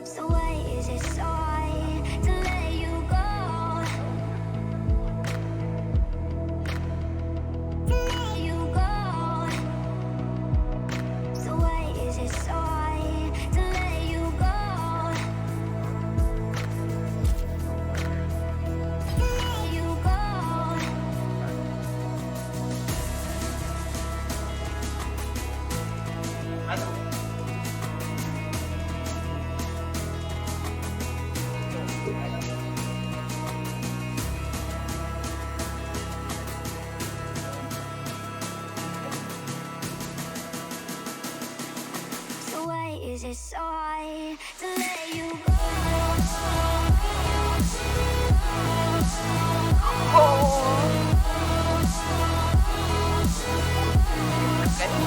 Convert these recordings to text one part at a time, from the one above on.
So why is it so hard to let you go? To let you go. So why is it so hard to let you go? To let you go. So why is it so hard to let you go?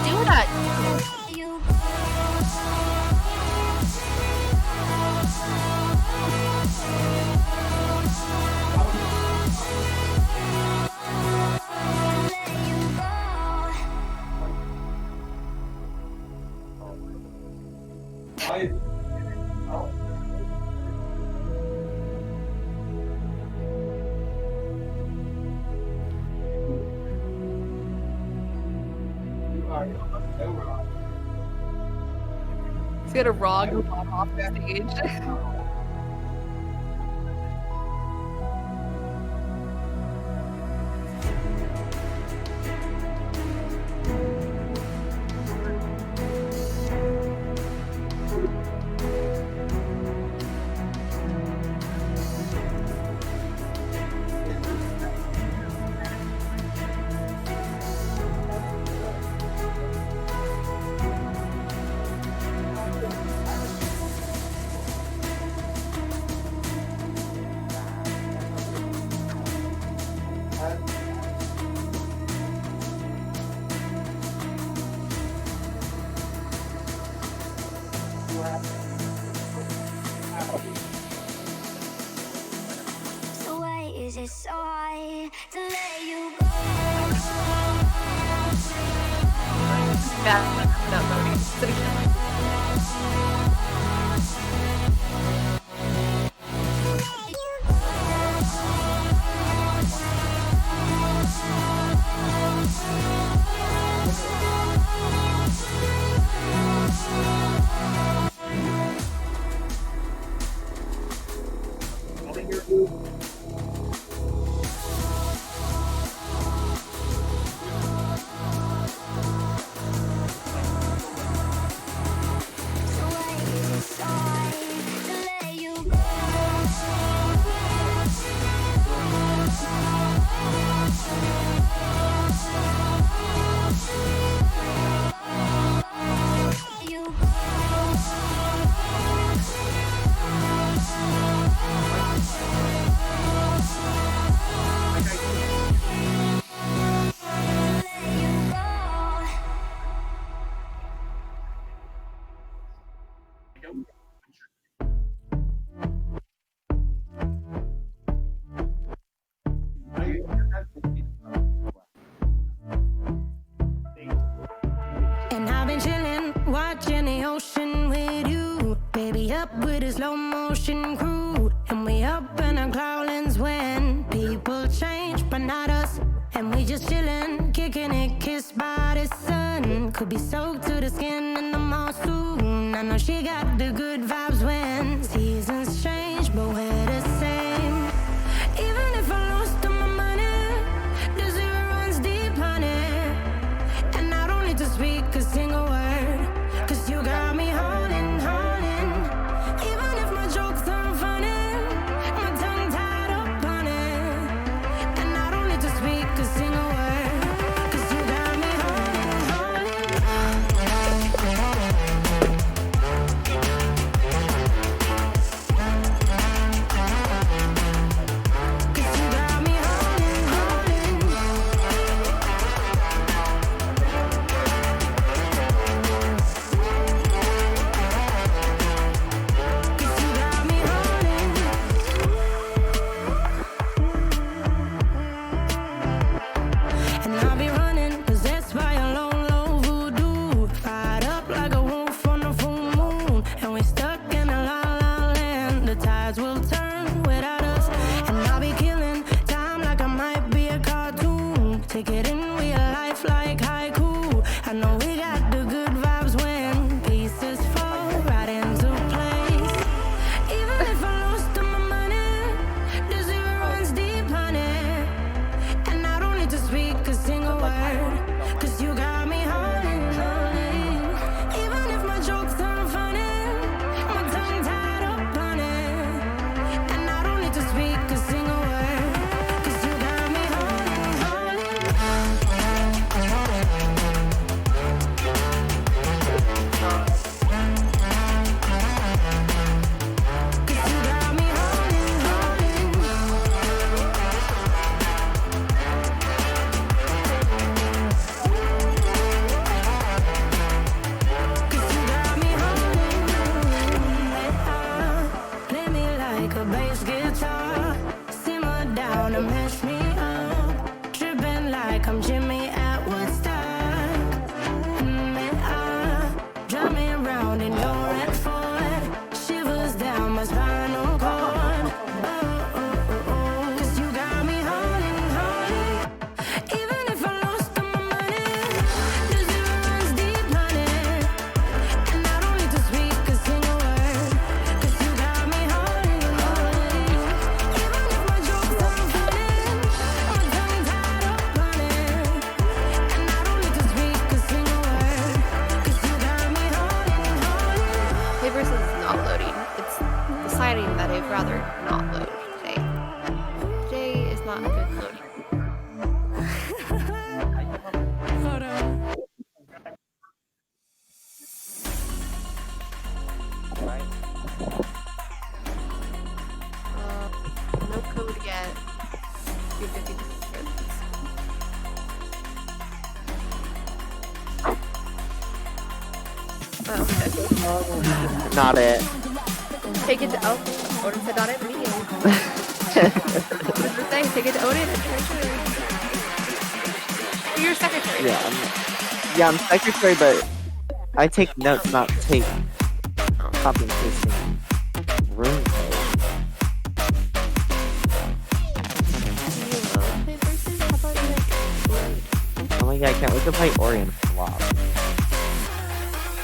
Do that. Let you go. Let you go. He's got a rog off the stage. So why is it so hard to let you go? That loading. So why is it so hard to let you go? Let you go. Let you go. And I've been chillin', watching the ocean with you. Baby, up with a slow motion crew. And we up in our cloudlands when people change, but not us. And we just chillin', kicking it, kissed by the sun. Could be soaked to the skin in the monsoon. I know she got the good vibes when seasons change, but we're the same. Even if I lost all my money, the zero runs deep, honey. And I don't need to speak a single word, 'cause you got me holding, holding. Even if my jokes aren't funny, my tongue tied up on it. And I don't need to speak a single word, 'cause you got me holding, holding. not loading. It's deciding that I'd rather not load today. Today is not a good loading. Hold on. No code yet. 250. Oh, okay. Not it. Take it to Odin said not it immediately. What did it say? Take it to Odin and treasure. You're secretary. Yeah, I'm secretary, but I take notes, not take copy and pasting room code. Do you love play versus? How about like load? Oh my god, I can't wait to play Ori and flop.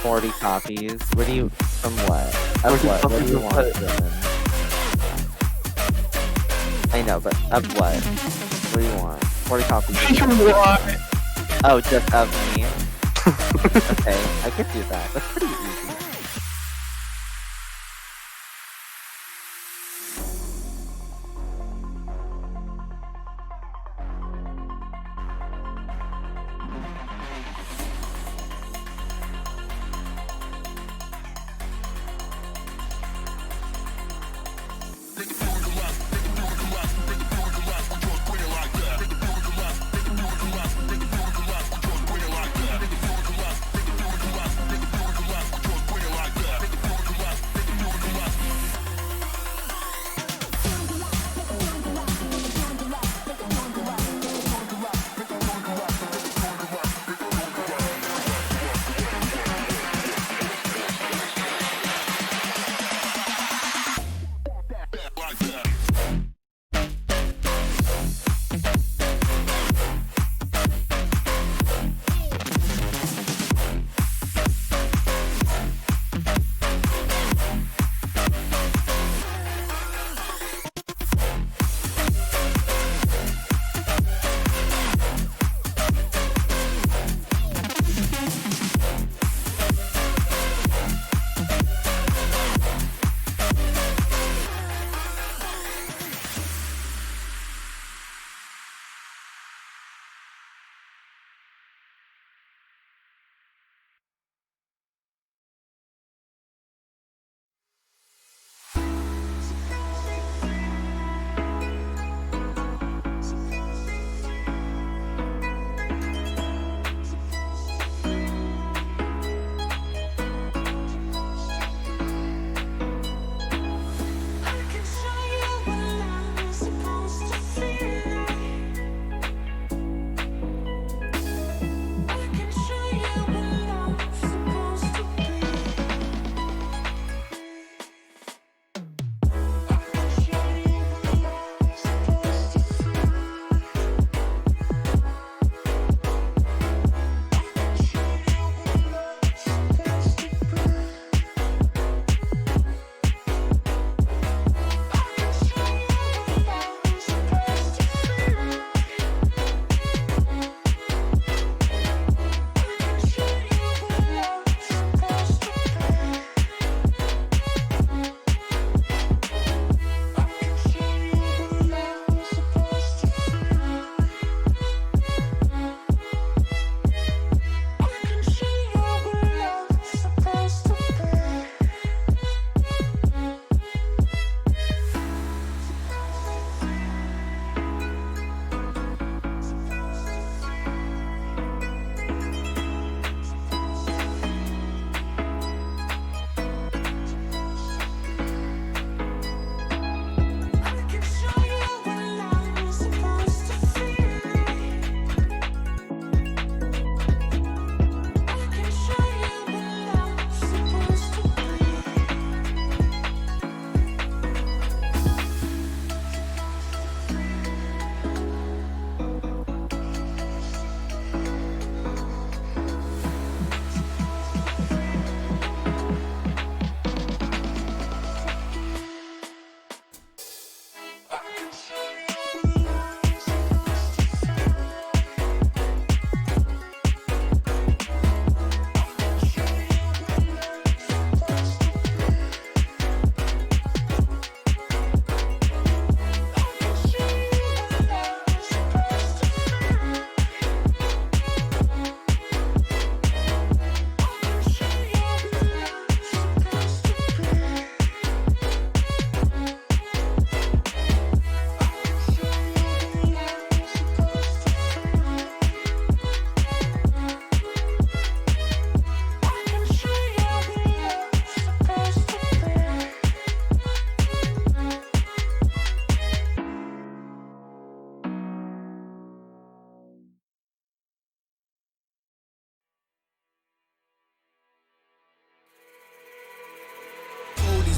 40 copies. What do you, from what? Of what? What do you want, Dylan? I know, but of what? What do you want? 40 copies. Oh, just of me? Okay, I could do that. That's pretty easy.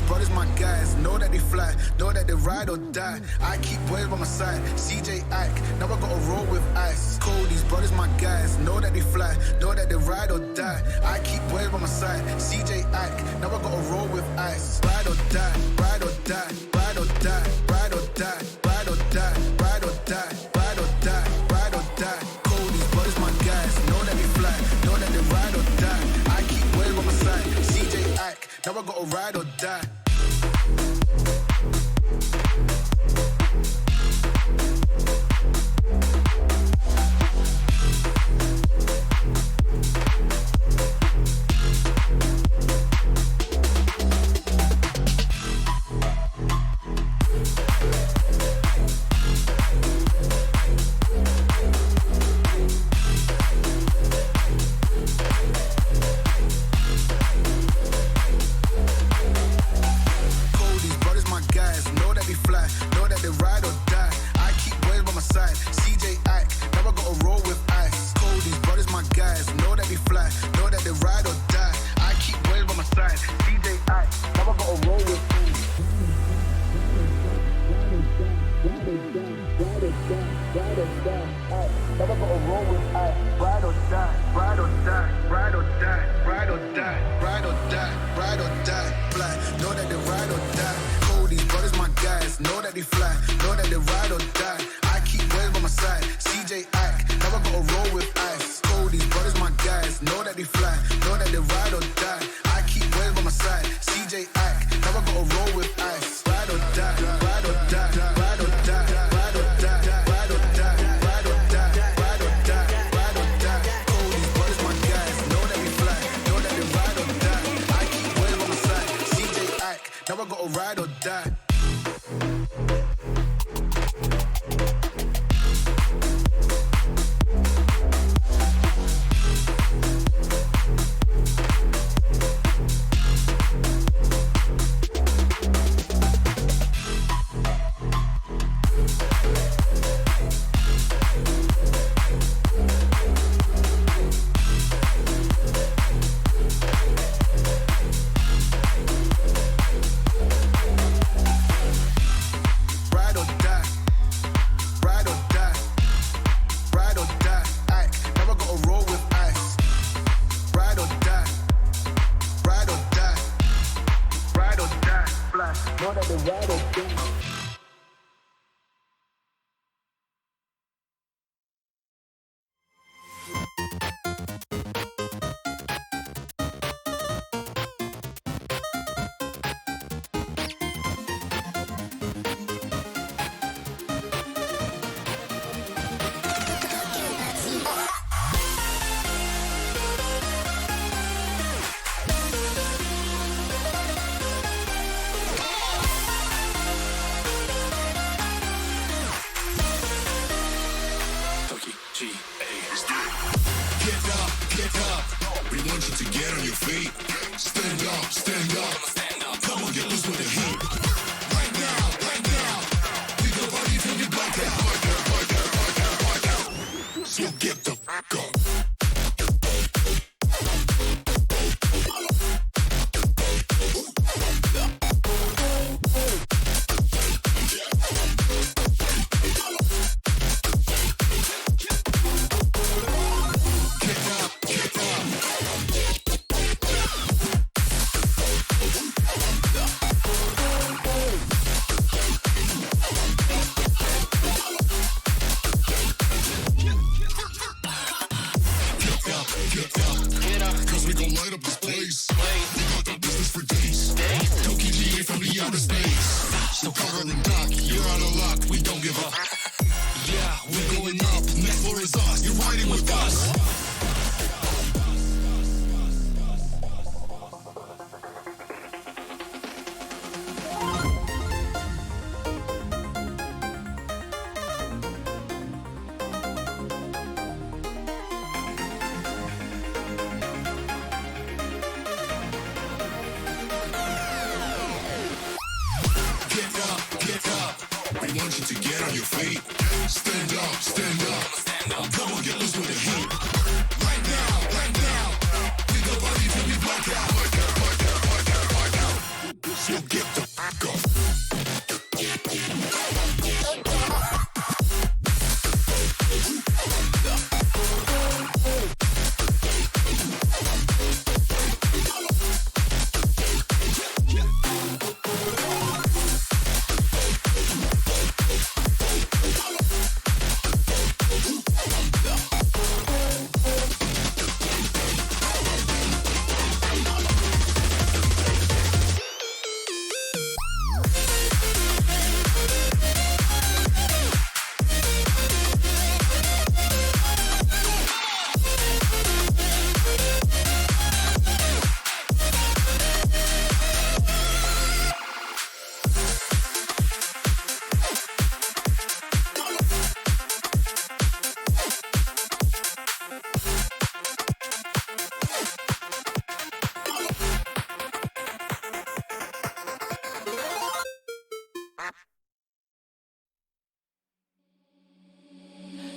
brothers my guys. Know that they fly, know that they ride or die. I keep boys by my side. CJ Ike, now I gotta roll with ice. These brothers my guys. Know that they fly, know that they ride or die. I keep boys by my side. CJ Ike, now I gotta roll with ice. Ride or die, ride or die, ride or die, ride or die, ride or die, ride or die, ride or die, ride or die. These brothers my guys. Know that they fly, know that they ride or die. I keep boys by my side. CJ Ike, now I gotta ride or die.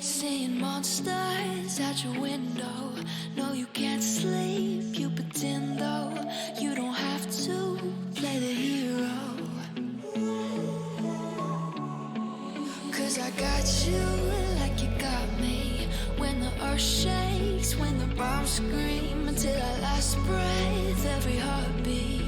Seeing monsters at your window. No, you can't sleep, you pretend though. You don't have to play the hero. Cause I got you like you got me. When the earth shakes, when the bombs scream, until our last breath, every heartbeat.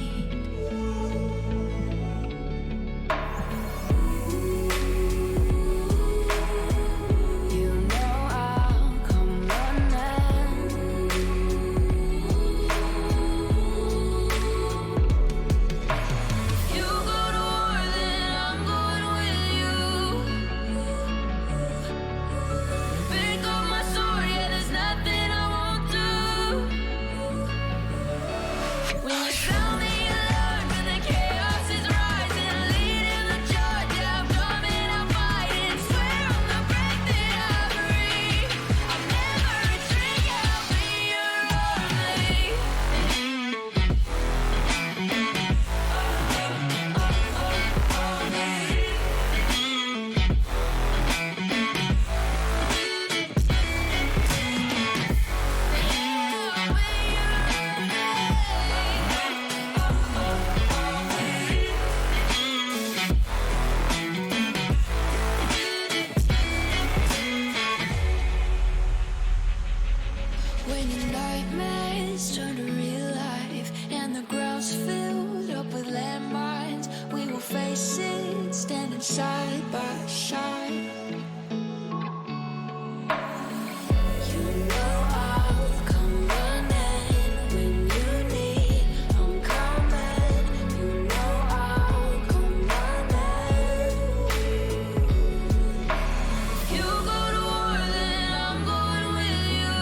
When your nightmares turn to real life and the ground's filled up with landmines, we will face it standing side by side. You know I'll come running when you need. I'm coming. You know I'll come running. You go to war, then I'm going with you.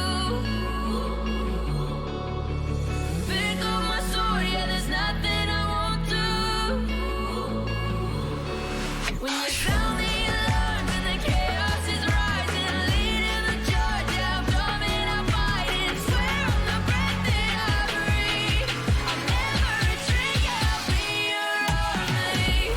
Pick up my sword, yeah, there's nothing I won't do. When you sound the alarm and the chaos is rising, leading the charge, yeah, I'm coming, I'm fighting. Swear on the breath that I breathe, I'll never retreat, yeah, I'll be your army.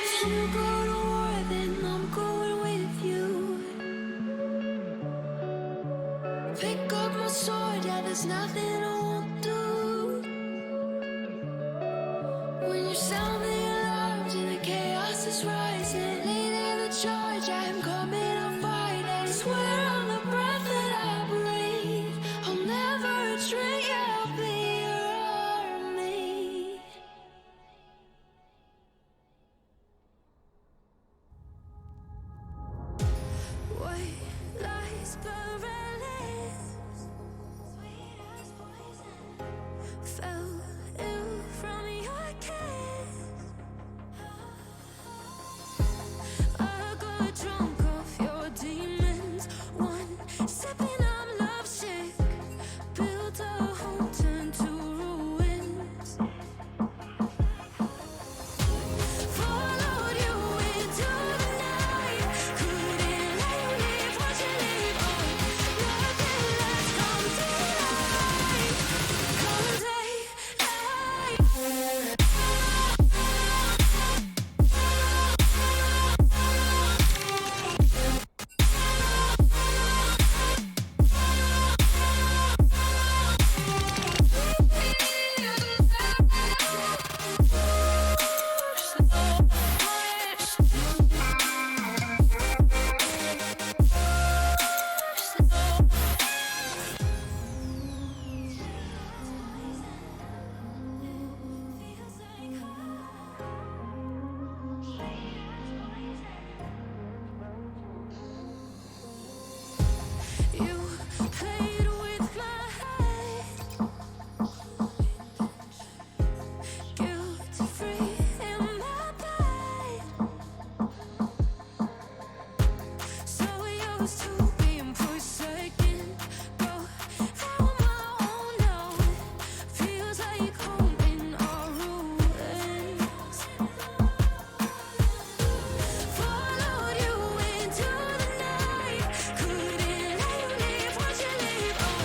If you go to war, then I'm going with you. Pick up my sword, yeah, there's nothing I won't do. When you sound the alarms and the chaos is rising, leading the charge, I'm coming, I'm fighting. Swear on the breath that I breathe, I'll never retreat, yeah, I'll be your army. White lies paralyzed, sweet as poison. Fell ill from your kiss. I got drunk off your demons. One sipping, I'm lovesick. Built a home, turned to ruins. Followed you into the night. Couldn't let used to being forsaken. Go on my own now. Feels like home in our ruins. Followed you into the night. Couldn't let you leave once you leave. Oh,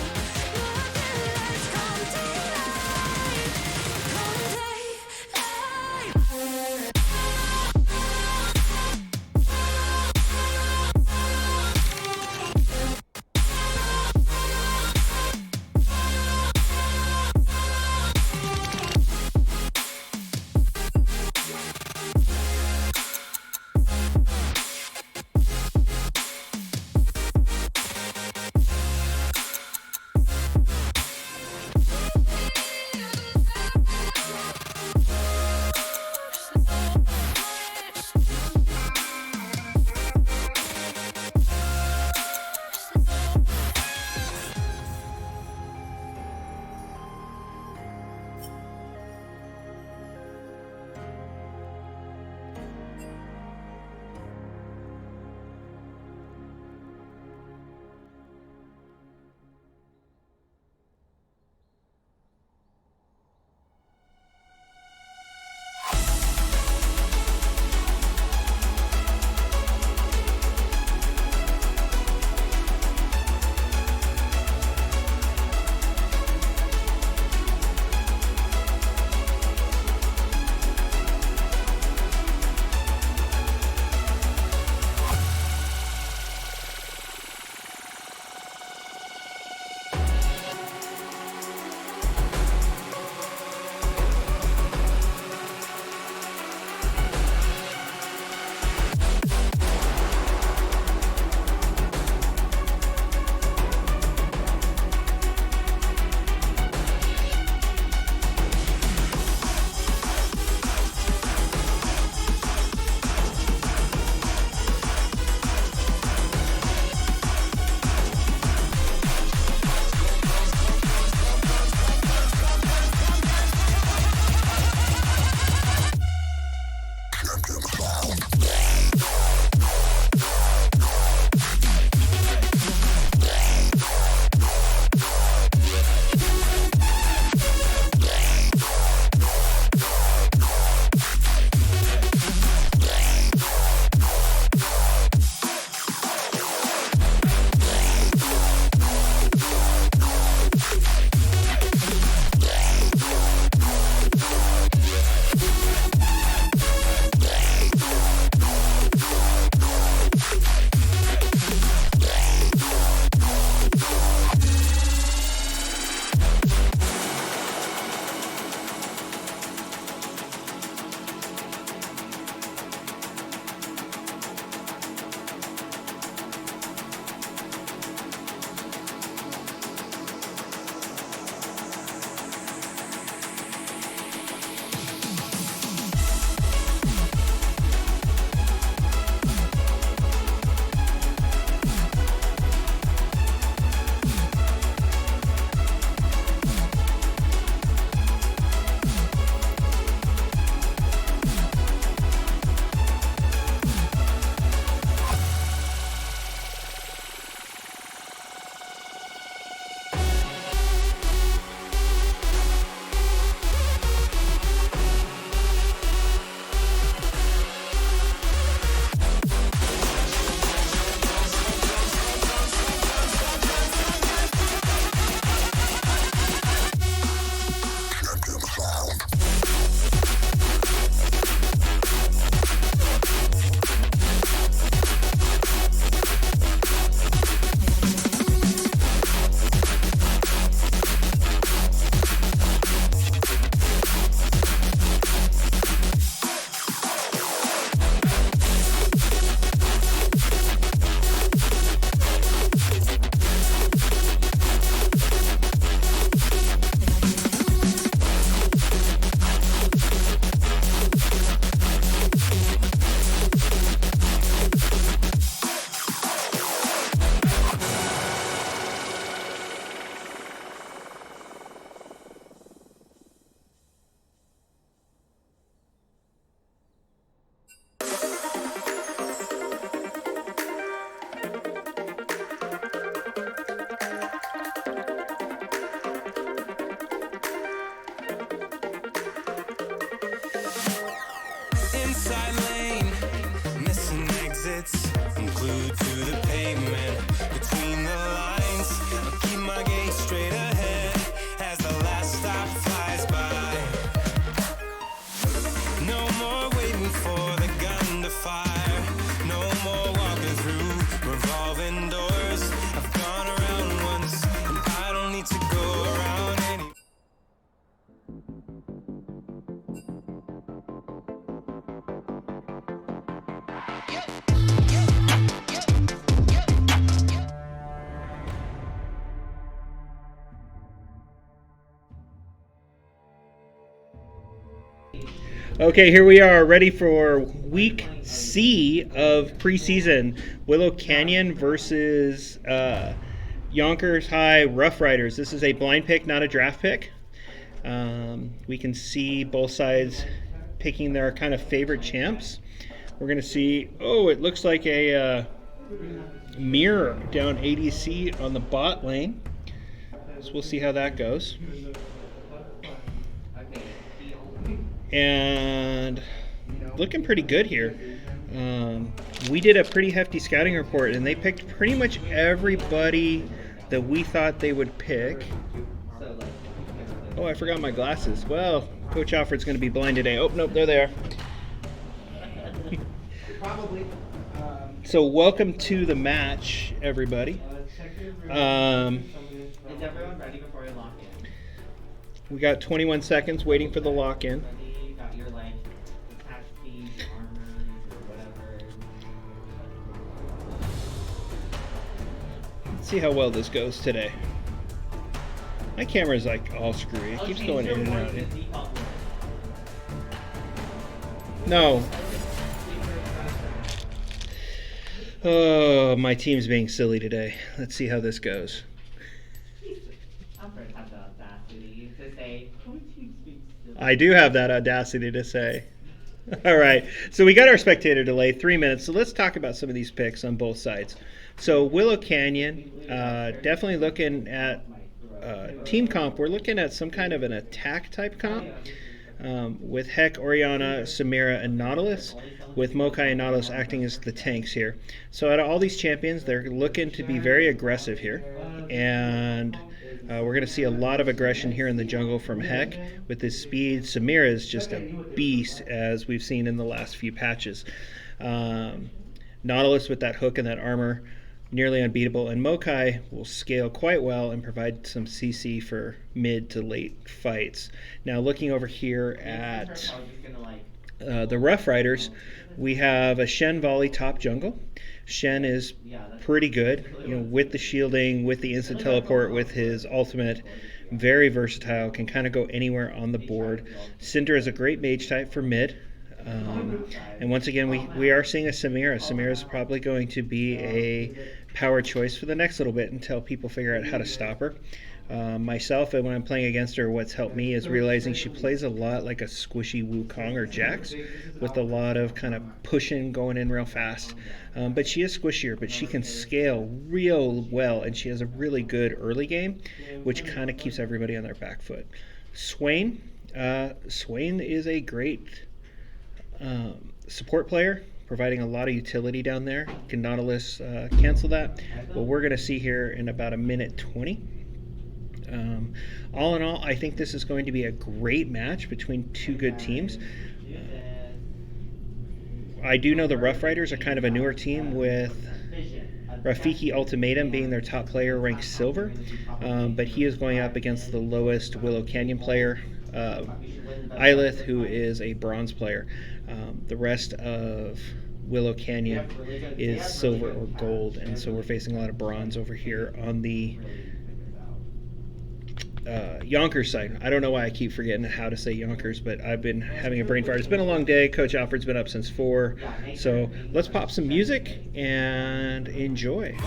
nothing less come to life. Come daylight. inside lane. Missing exits, I'm glued to the pavement. Between the lines, I'll keep my gaze straight ahead as the last stop flies by. No more waiting for the gun to fire. No more walking through revolving doors. I've gone around once, and I don't need to go around anymore. Okay, here we are, ready for week C of preseason. Willow Canyon versus Yonkers High Rough Riders. This is a blind pick, not a draft pick. We can see both sides picking their kind of favorite champs. We're going to see, oh, it looks like a mirror down ADC on the bot lane. So we'll see how that goes. And looking pretty good here. We did a pretty hefty scouting report, and they picked pretty much everybody that we thought they would pick. Oh, I forgot my glasses. Well, Coach Alfred's going to be blind today. Oh, nope, they're there. So welcome to the match, everybody. Is everyone ready before you lock in? We got 21 seconds waiting for the lock-in. Ready? Got your like attack speed, armor, or whatever. Let's see how well this goes today. My camera's like all screwy. It keeps going in and out. No. Oh, my team's being silly today. Let's see how this goes. Alfred had the audacity to say, "My team speaks silly." I do have that audacity to say. All right, so we got our spectator delay, 3 minutes. So let's talk about some of these picks on both sides. So Willow Canyon, definitely looking at team comp. We're looking at some kind of an attack type comp with Heck, Oriana, Samira, and Nautilus, with Mokai and Nautilus acting as the tanks here. So out of all these champions, they're looking to be very aggressive here. And we're going to see a lot of aggression here in the jungle from Heck with his speed. Samira is just a beast, as we've seen in the last few patches. Nautilus with that hook and that armor, nearly unbeatable. And Mokai will scale quite well and provide some CC for mid to late fights. Now looking over here at the Rough Riders, we have a Shen Volley top jungle. Shen is pretty good, with the shielding, with the instant teleport, with his ultimate. Very versatile, can kind of go anywhere on the board. Cinder is a great mage type for mid. And once again, we are seeing a Samira. Samira is probably going to be a power choice for the next little bit until people figure out how to stop her. Myself, and when I'm playing against her, what's helped me is realizing she plays a lot like a squishy Wukong or Jax, with a lot of kind of pushing, going in real fast. But she is squishier, but she can scale real well, and she has a really good early game, which kind of keeps everybody on their back foot. Swain is a great support player, providing a lot of utility down there. Can Nautilus cancel that? Well, we're going to see here in about a minute 20. All in all, I think this is going to be a great match between two good teams. I do know the Rough Riders are kind of a newer team, with Rafiki Ultimatum being their top player, ranked silver, but he is going up against the lowest Willow Canyon player, Ilith, who is a bronze player. The rest of Willow Canyon is silver or gold, and so we're facing a lot of bronze over here on the Yonkers side. I don't know why I keep forgetting how to say Yonkers, but I've been having a brain fart. It's been a long day. Coach Alfred's been up since 4. So let's pop some music and enjoy.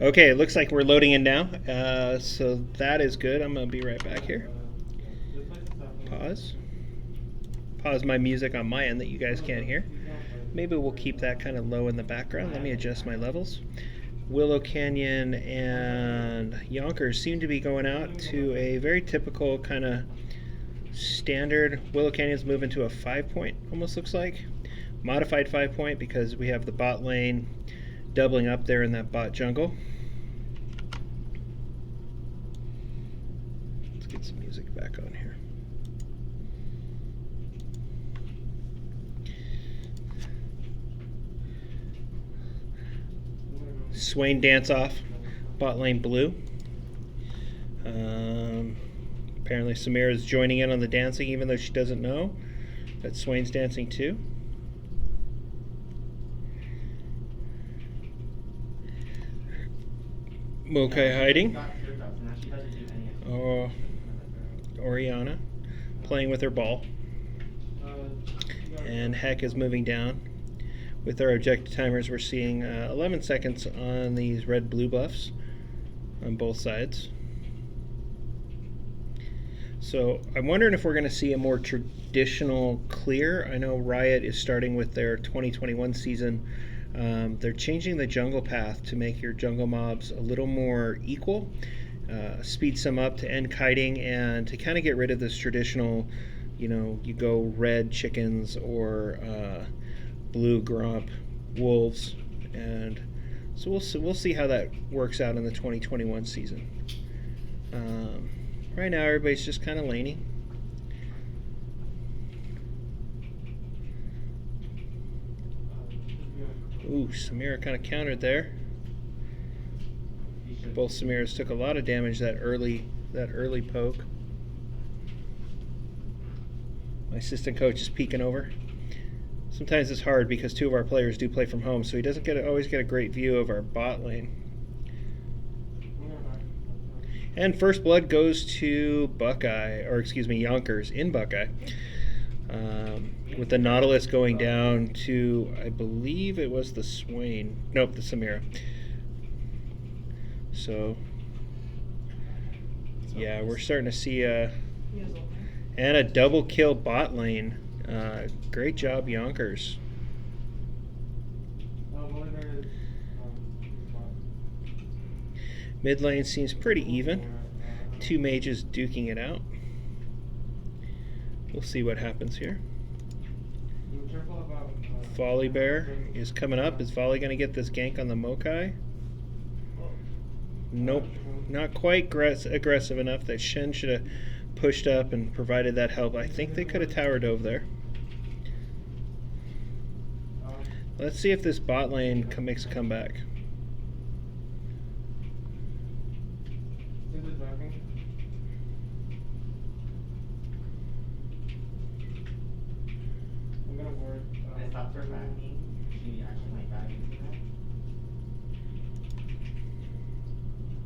Okay, it looks like we're loading in now. So that is good. I'm going to be right back here. Pause. Pause my music on my end that you guys can't hear. Maybe we'll keep that kind of low in the background. Let me adjust my levels. Willow Canyon and Yonkers seem to be going out to a very typical kind of standard. Willow Canyon's moving to a 5-point, almost looks like. Modified 5-point because we have the bot lane doubling up there in that bot jungle. Let's get some music back on here. Swain dance off, bot lane blue. Apparently Samira is joining in on the dancing even though she doesn't know that Swain's dancing too. Mokai hiding. Oh, Oriana playing with her ball. And Heck is moving down. With our objective timers, we're seeing 11 seconds on these red-blue buffs on both sides. So I'm wondering if we're going to see a more traditional clear. I know Riot is starting with their 2021 season. They're changing the jungle path to make your jungle mobs a little more equal, speed some up to end kiting, and to kind of get rid of this traditional, you know, you go red chickens or blue gromp wolves, and so we'll see how that works out in the 2021 season. Right now everybody's just kind of laning. Ooh, Samira kind of countered there. Both Samiras took a lot of damage that early poke. My assistant coach is peeking over. Sometimes it's hard because two of our players do play from home, so he doesn't always get a great view of our bot lane. And first blood goes to Buckeye, or excuse me, Yonkers in Buckeye. With the Nautilus going down to, I believe it was the Swain. Nope, the Samira. So, yeah, we're starting to see and a double kill bot lane. Great job, Yonkers. Mid lane seems pretty even. Two mages duking it out. We'll see what happens here. Volley Bear is coming up. Is Volley going to get this gank on the Mokai? Nope. Not quite aggressive enough that Shen should have pushed up and provided that help. I think they could have tower dove there. Let's see if this bot lane makes a comeback.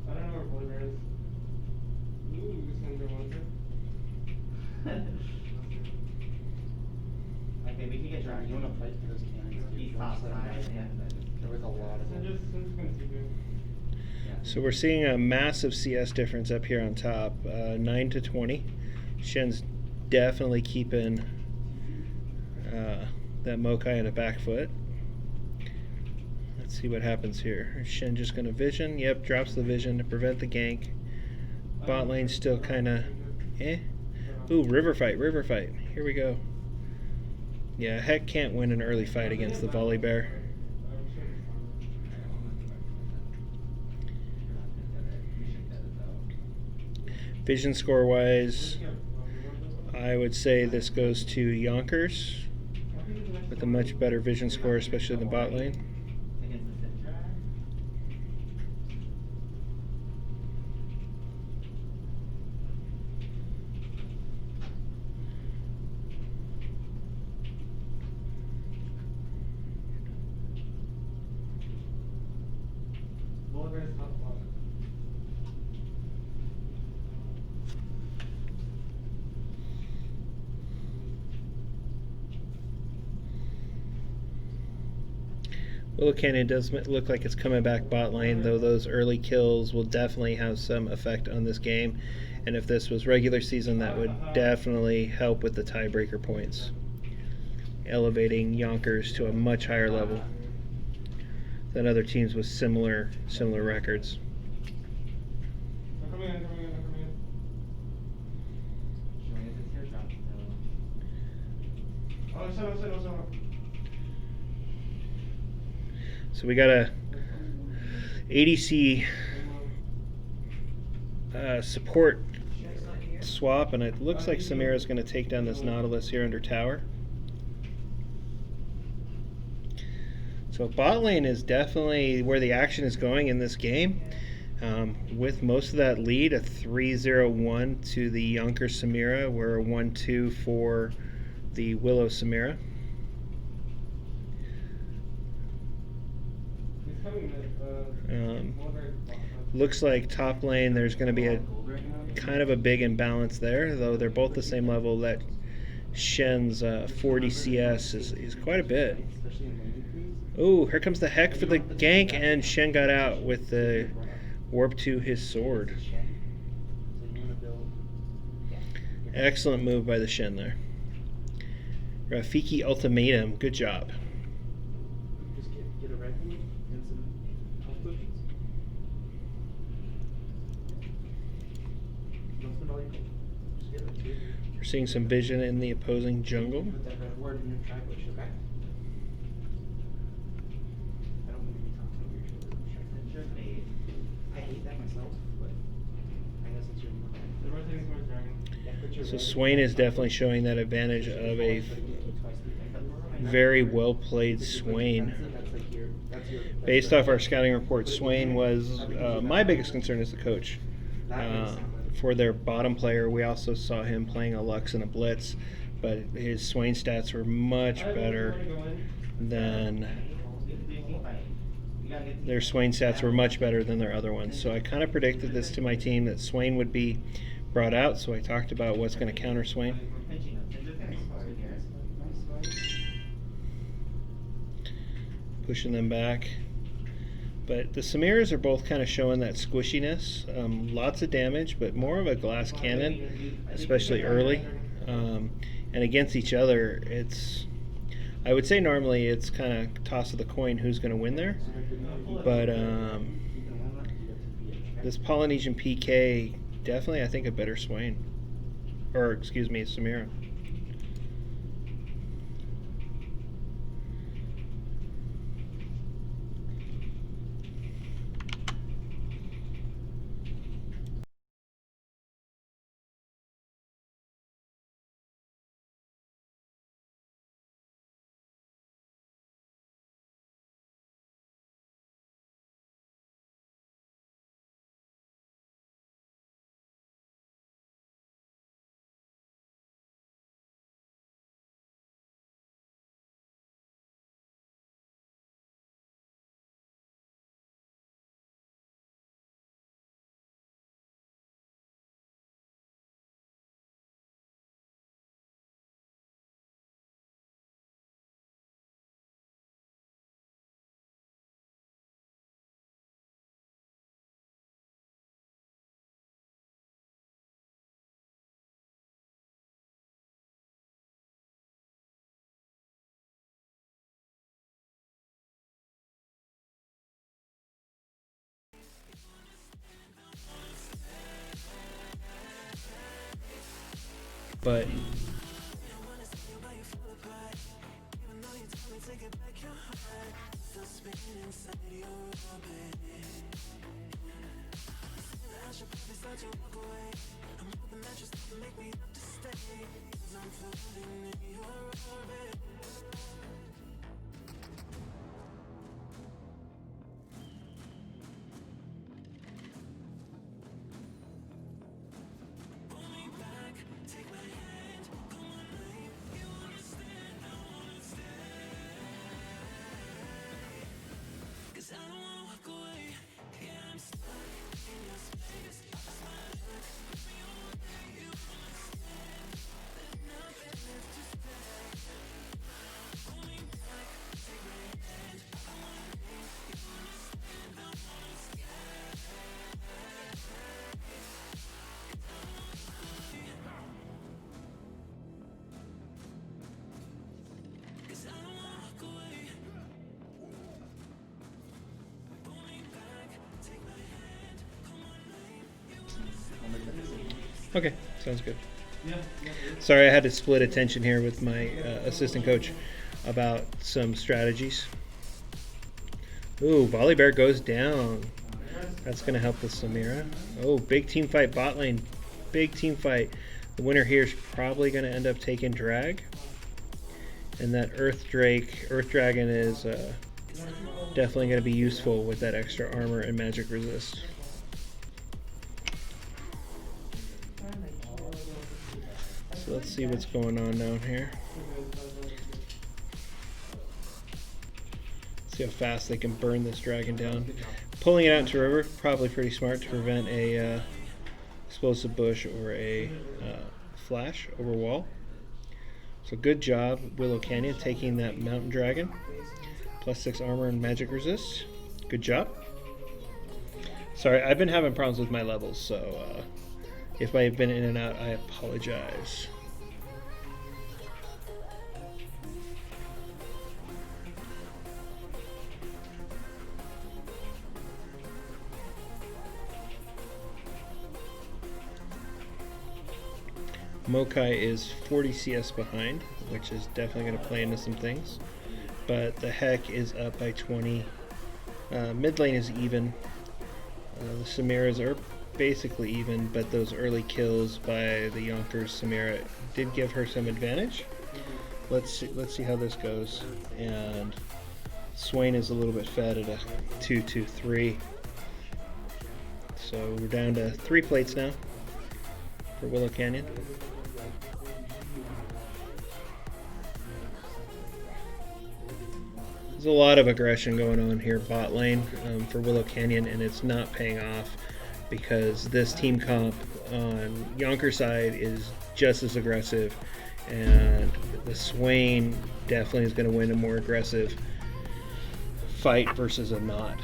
I don't know where Volley Bear is. Ooh, this one's a monster. Okay, we can get dragged. You want to fight for those cannons? He's top side, and there was a lot of them. So we're seeing a massive CS difference up here on top, 9 to 20. Shen's definitely keeping that Mokai in a back foot. Let's see what happens here. Is Shen just going to vision? Yep, drops the vision to prevent the gank. Bot lane still kind of Ooh, river fight. Here we go. Yeah, Heck can't win an early fight against the Volley Bear. Vision score wise, I would say this goes to Yonkers with a much better vision score, especially in the bot lane. Willow Canyon does look like it's coming back bot lane, though those early kills will definitely have some effect on this game. And if this was regular season, that would definitely help with the tiebreaker points, elevating Yonkers to a much higher level than other teams with similar records. So we got a ADC support swap, and it looks like Samira is going to take down this Nautilus here under tower. So bot lane is definitely where the action is going in this game, with most of that lead, a 3-0-1 to the Youngker Samira, where a 1-2 for the Willow Samira. Looks like top lane there's going to be a kind of a big imbalance there, though they're both the same level. That Shen's 40 CS is quite a bit. Oh, here comes the heck for the gank, and Shen got out with the warp to his sword. Excellent move by the Shen there. Rafiki ultimatum, good job. We're seeing some vision in the opposing jungle. So Swain is definitely showing that advantage of a very well played Swain. Based off our scouting report, Swain was my biggest concern as the coach. For their bottom player, we also saw him playing a Lux and a Blitz, but his Swain stats were much better than their Swain stats were much better than their other ones. So I kind of predicted this to my team that Swain would be brought out, so I talked about what's going to counter Swain. Pushing them back. But the Samiras are both kind of showing that squishiness. Lots of damage, but more of a glass cannon, especially early. And against each other, I would say normally it's kind of toss of the coin who's going to win there. But this Polynesian PK, definitely I think a better Swain. Or, excuse me, Samira. But Okay, sounds good. Sorry, I had to split attention here with my assistant coach about some strategies. Ooh, Volley Bear goes down. That's going to help with Samira. Oh, big team fight bot lane. Big team fight. The winner here is probably going to end up taking drag. And that Earth Dragon is definitely going to be useful with that extra armor and magic resist. So let's see what's going on down here. See how fast they can burn this dragon down. Pulling it out into river, probably pretty smart to prevent a explosive bush or a flash over wall. So good job, Willow Canyon, taking that mountain dragon. +6 armor and magic resist. Good job. Sorry, I've been having problems with my levels, so if I've been in and out, I apologize. Mokai is 40 CS behind, which is definitely going to play into some things. But the Heck is up by 20. Mid lane is even. The Samiras are basically even, but those early kills by the Youngker's Samira did give her some advantage. Let's see how this goes. And Swain is a little bit fed at a 2-2-3. So we're down to 3 plates now for Willow Canyon. There's a lot of aggression going on here bot lane for Willow Canyon, and it's not paying off because this team comp on Youngker's side is just as aggressive, and the Swain definitely is going to win a more aggressive fight versus a not.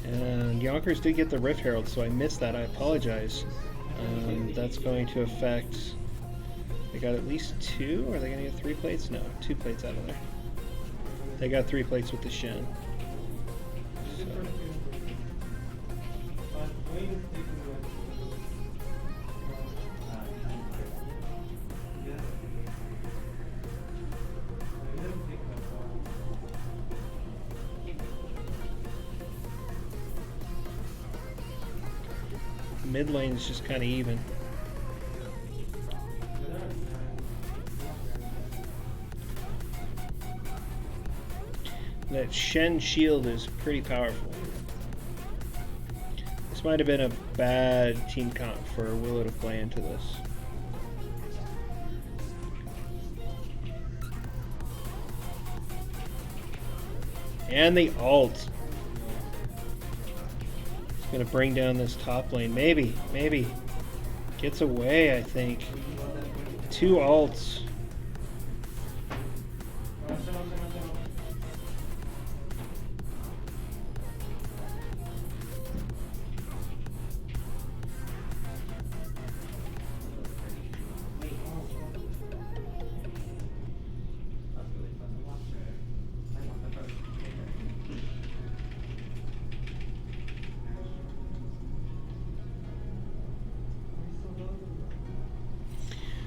And Yonkers did get the Rift Herald, so I missed that. I apologize. That's going to affect... They got at least 2? Or are they going to get 3 plates? No, 2 plates out of there. They got 3 plates with the Shen. So. Mid lane is just kind of even. That Shen shield is pretty powerful. This might have been a bad team comp for Willow to play into this. And the ult. Gonna bring down this top lane. Maybe. Gets away, I think. 2 ults.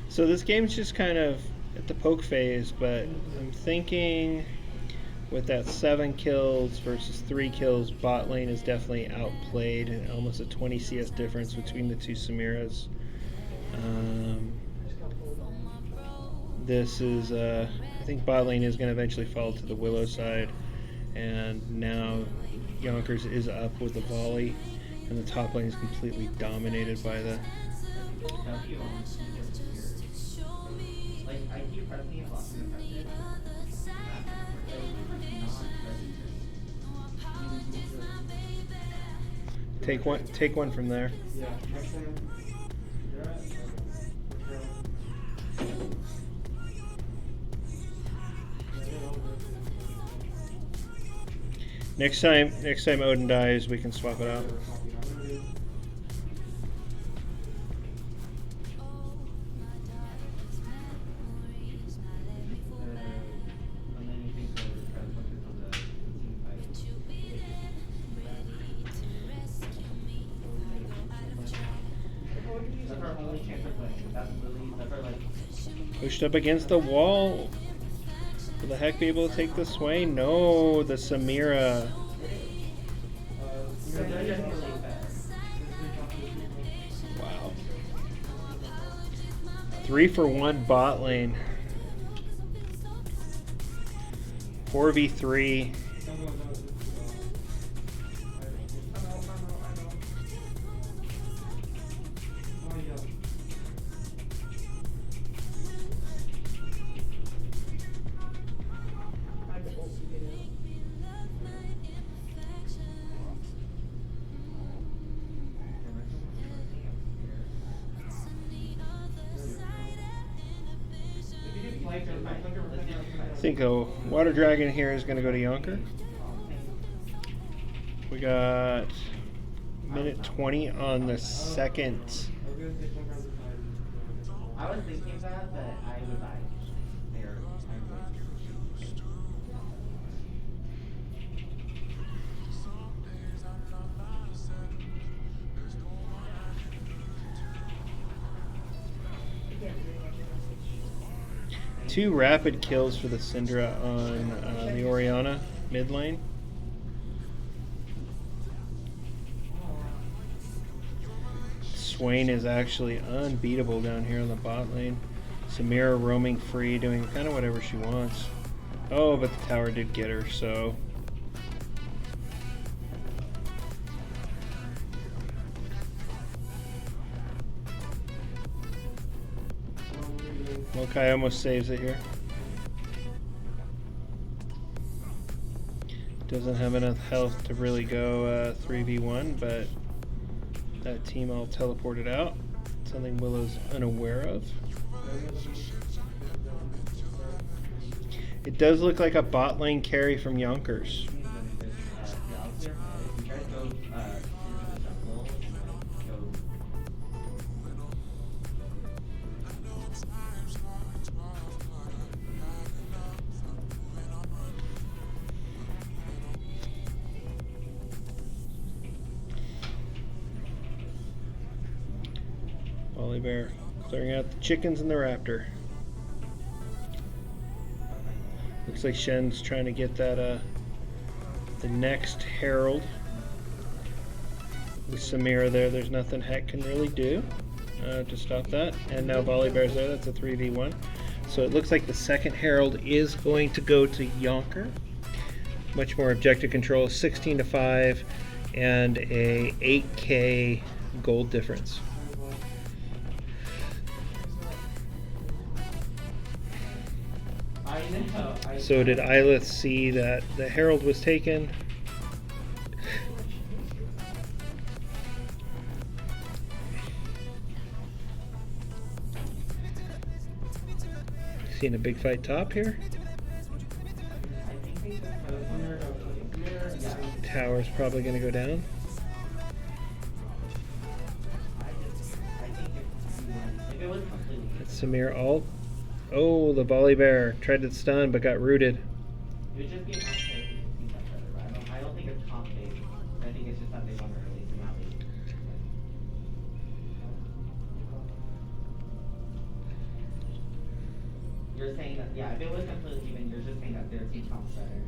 So this game's just kind of at the poke phase, but I'm thinking with that 7 kills versus 3 kills, bot lane is definitely outplayed, and almost a 20 CS difference between the 2 Samiras. This is, I think bot lane is going to eventually fall to the Willow side, and now Yonkers is up with the volley, and the top lane is completely dominated by the... I keep pressing it while Take one from there. Next time Odin dies, we can swap it out. only chance of winning. That's really, that's our like. Pushed up against the wall. Will the heck be able to take the sway? No, the Samira. Wow. 3 for 1 bot lane. 4v3. I think a water dragon here is going to go to Youngker. We got minute 20 on the second. I was thinking that, but I would buy there. Two rapid kills for the Syndra on the Orianna mid lane. Swain is actually unbeatable down here on the bot lane. Samira roaming free, doing kind of whatever she wants. Oh, but the tower did get her, so... Mokai almost saves it here. Doesn't have enough health to really go 3v1, but that team all teleported out. Something Willow's unaware of. It does look like a bot lane carry from Yonkers. Bear clearing out the chickens and the raptor. Looks like Shen's trying to get that the next herald. With Samira there, there's nothing Heck can really do to stop that. And now Bear's there, that's a 3v1. So it looks like the second herald is going to go to Youngker. Much more objective control, 16-5 and a 8k gold difference. So did Eilith see that the herald was taken? Seeing a big fight top here. Tower's probably going to go down. That's Samir ult. Oh, the Bear tried to stun but got rooted. It would just be an unfair to see that better, but I don't think it's comp based. I think it's just that they want to release him out late. You're saying that, yeah, if it was completely even, you're just saying that their team comp's better.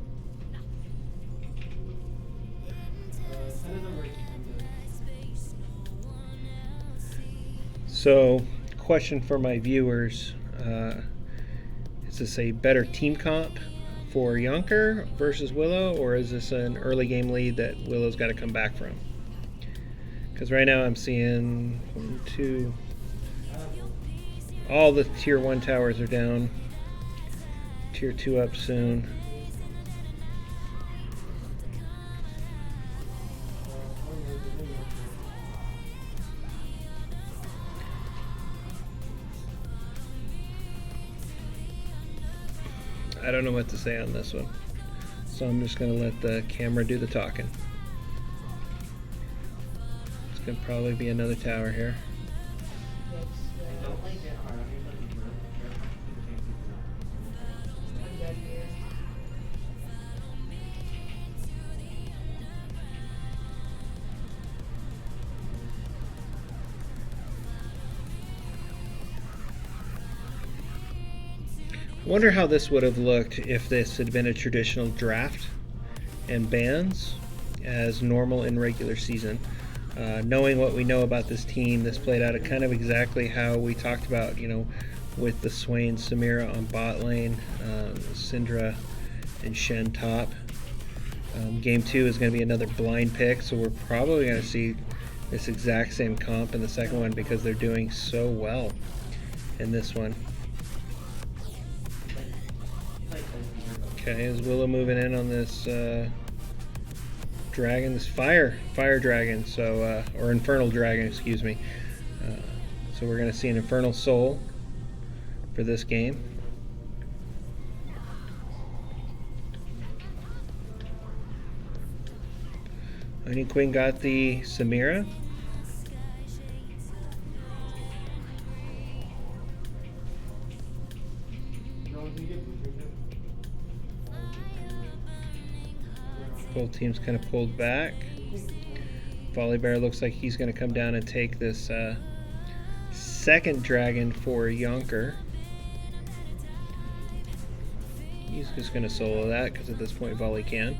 So, question for my viewers. Is this a better team comp for Youngker versus Willow, or is this an early game lead that Willow's got to come back from? Because right now I'm seeing 1, 2, all the tier 1 towers are down, tier 2 up soon. I don't know what to say on this one, so I'm just going to let the camera do the talking. It's going to probably be another tower here. Wonder how this would have looked if this had been a traditional draft and bans as normal in regular season. Knowing what we know about this team, this played out kind of exactly how we talked about, you know, with the Swain Samira on bot lane, Syndra and Shen top. Game 2 is going to be another blind pick, so we're probably going to see this exact same comp in the second one because they're doing so well in this one. Okay, is Willow moving in on this dragon, this fire dragon, so or infernal dragon, excuse me. So we're going to see an infernal soul for this game. Honey Queen got the Samira. Both teams kind of pulled back. Volley Bear looks like he's going to come down and take this second dragon for Youngker. He's just going to solo that because at this point Volley can.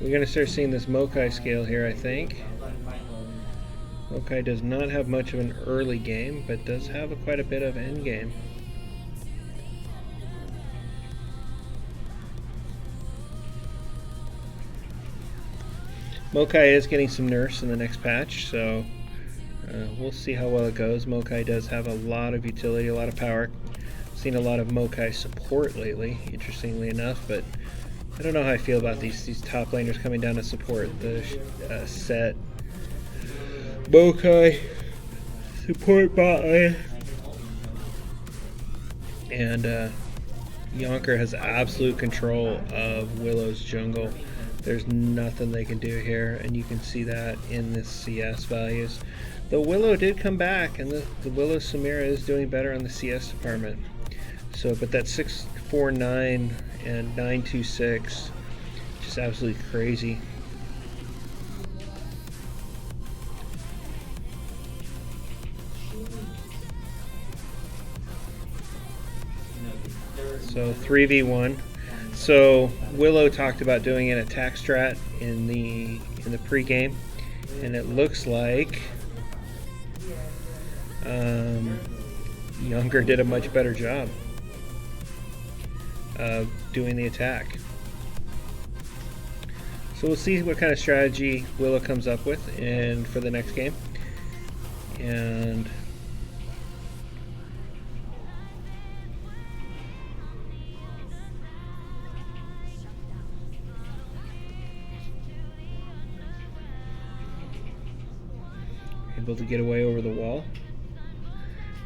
We're going to start seeing this Mokai scale here, I think. Mokai does not have much of an early game, but does have quite a bit of end game. Mokai is getting some nerfs in the next patch, so we'll see how well it goes. Mokai does have a lot of utility, a lot of power. Seen a lot of Mokai support lately, interestingly enough, but I don't know how I feel about these top laners coming down to support. The set Mokai support bot lane, and Youngker has absolute control of Willow's jungle. There's nothing they can do here, and you can see that in the CS values. The Willow did come back, and the Willow Samira is doing better on the CS department. So, but that 649 and 926, just absolutely crazy. So 3v1. So Willow talked about doing an attack strat in the pregame, and it looks like Youngker did a much better job of doing the attack. So we'll see what kind of strategy Willow comes up with and for the next game. And able to get away over the wall,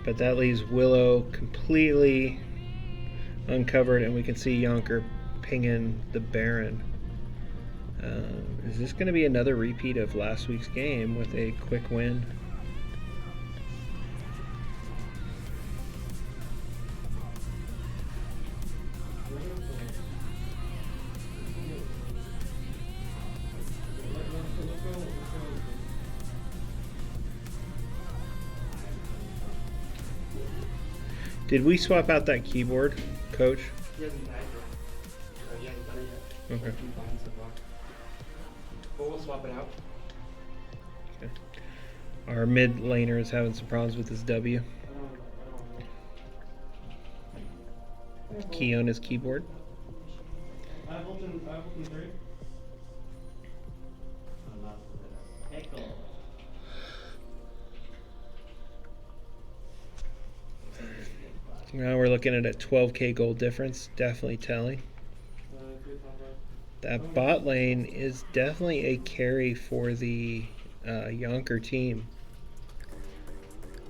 but that leaves Willow completely uncovered, and we can see Youngker pinging the Baron. Is this going to be another repeat of last week's game with a quick win? Did we swap out that keyboard, Coach? He hasn't died yet. He hasn't done it yet. Okay. But we'll swap it out. Okay. Our mid laner is having some problems with his W. Key on his keyboard. I have Vulcan 3. Now we're looking at a 12k gold difference, definitely telling. That bot lane is definitely a carry for the Youngker team.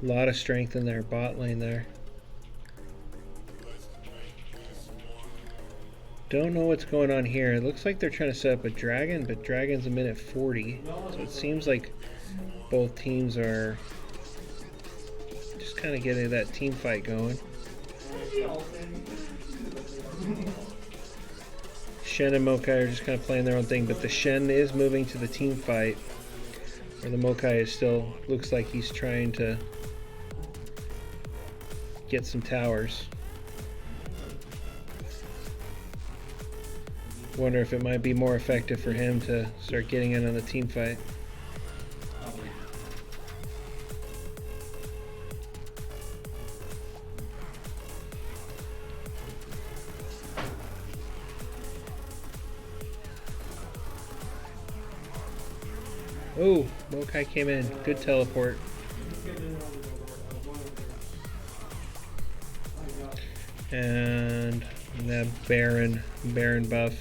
A lot of strength in their bot lane there. Don't know what's going on here. It looks like they're trying to set up a dragon, but dragon's a minute 40. So it seems like both teams are just kind of getting that team fight going. Shen and Mokai are just kind of playing their own thing, but the Shen is moving to the team fight, where the Mokai is still, looks like he's trying to get some towers. Wonder if it might be more effective for him to start getting in on the team fight. Oh, Mokai came in. Good teleport. And that Baron buff.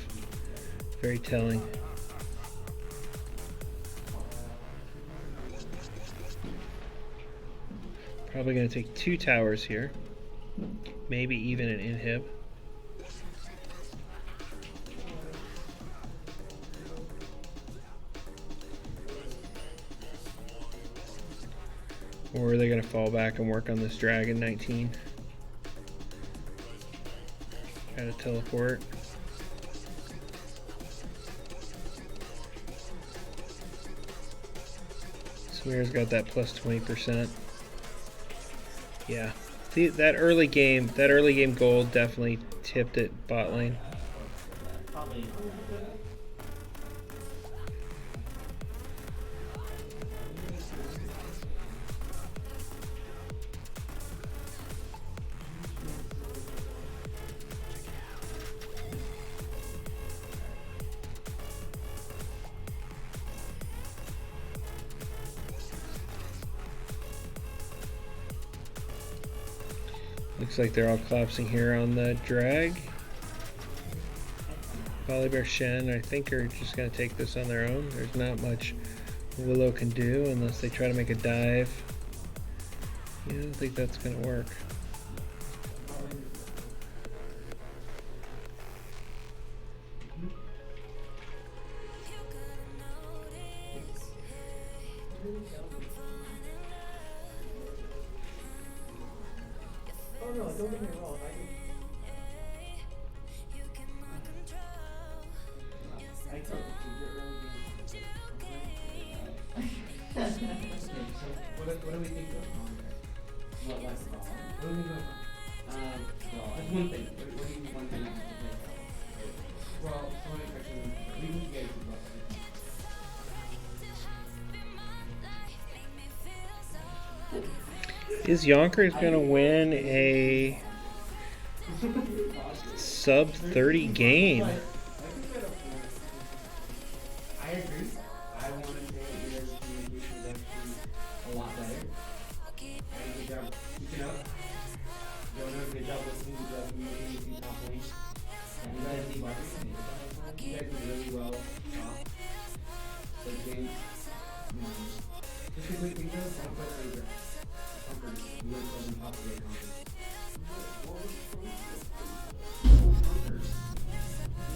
Very telling. Probably going to take 2 towers here. Maybe even an inhib. Or are they going to fall back and work on this dragon 19? Gotta teleport. Samira's got that plus 20%. Yeah. See, that early game gold definitely tipped it bot lane. Probably. Looks like they're all collapsing here on the drag. Volibear Shen, I think, are just going to take this on their own. There's not much Willow can do unless they try to make a dive. Yeah, I don't think that's going to work. Oh no, don't get me wrong. I took what do we think of what last ball? What do we think of? Well, that's one thing. What do you one thing? Well, so many questions. We can get Is Youngker going to win a sub 30 game? I agree. I want to say that your communication is actually a lot better. And good job keeping up. You're doing a good job listening, good job communicating with top lane. And you guys leave everything. You guys did really well top. So game. Just a quick intro, don't put laser. Comfort. You guys wasn't top of the comfort.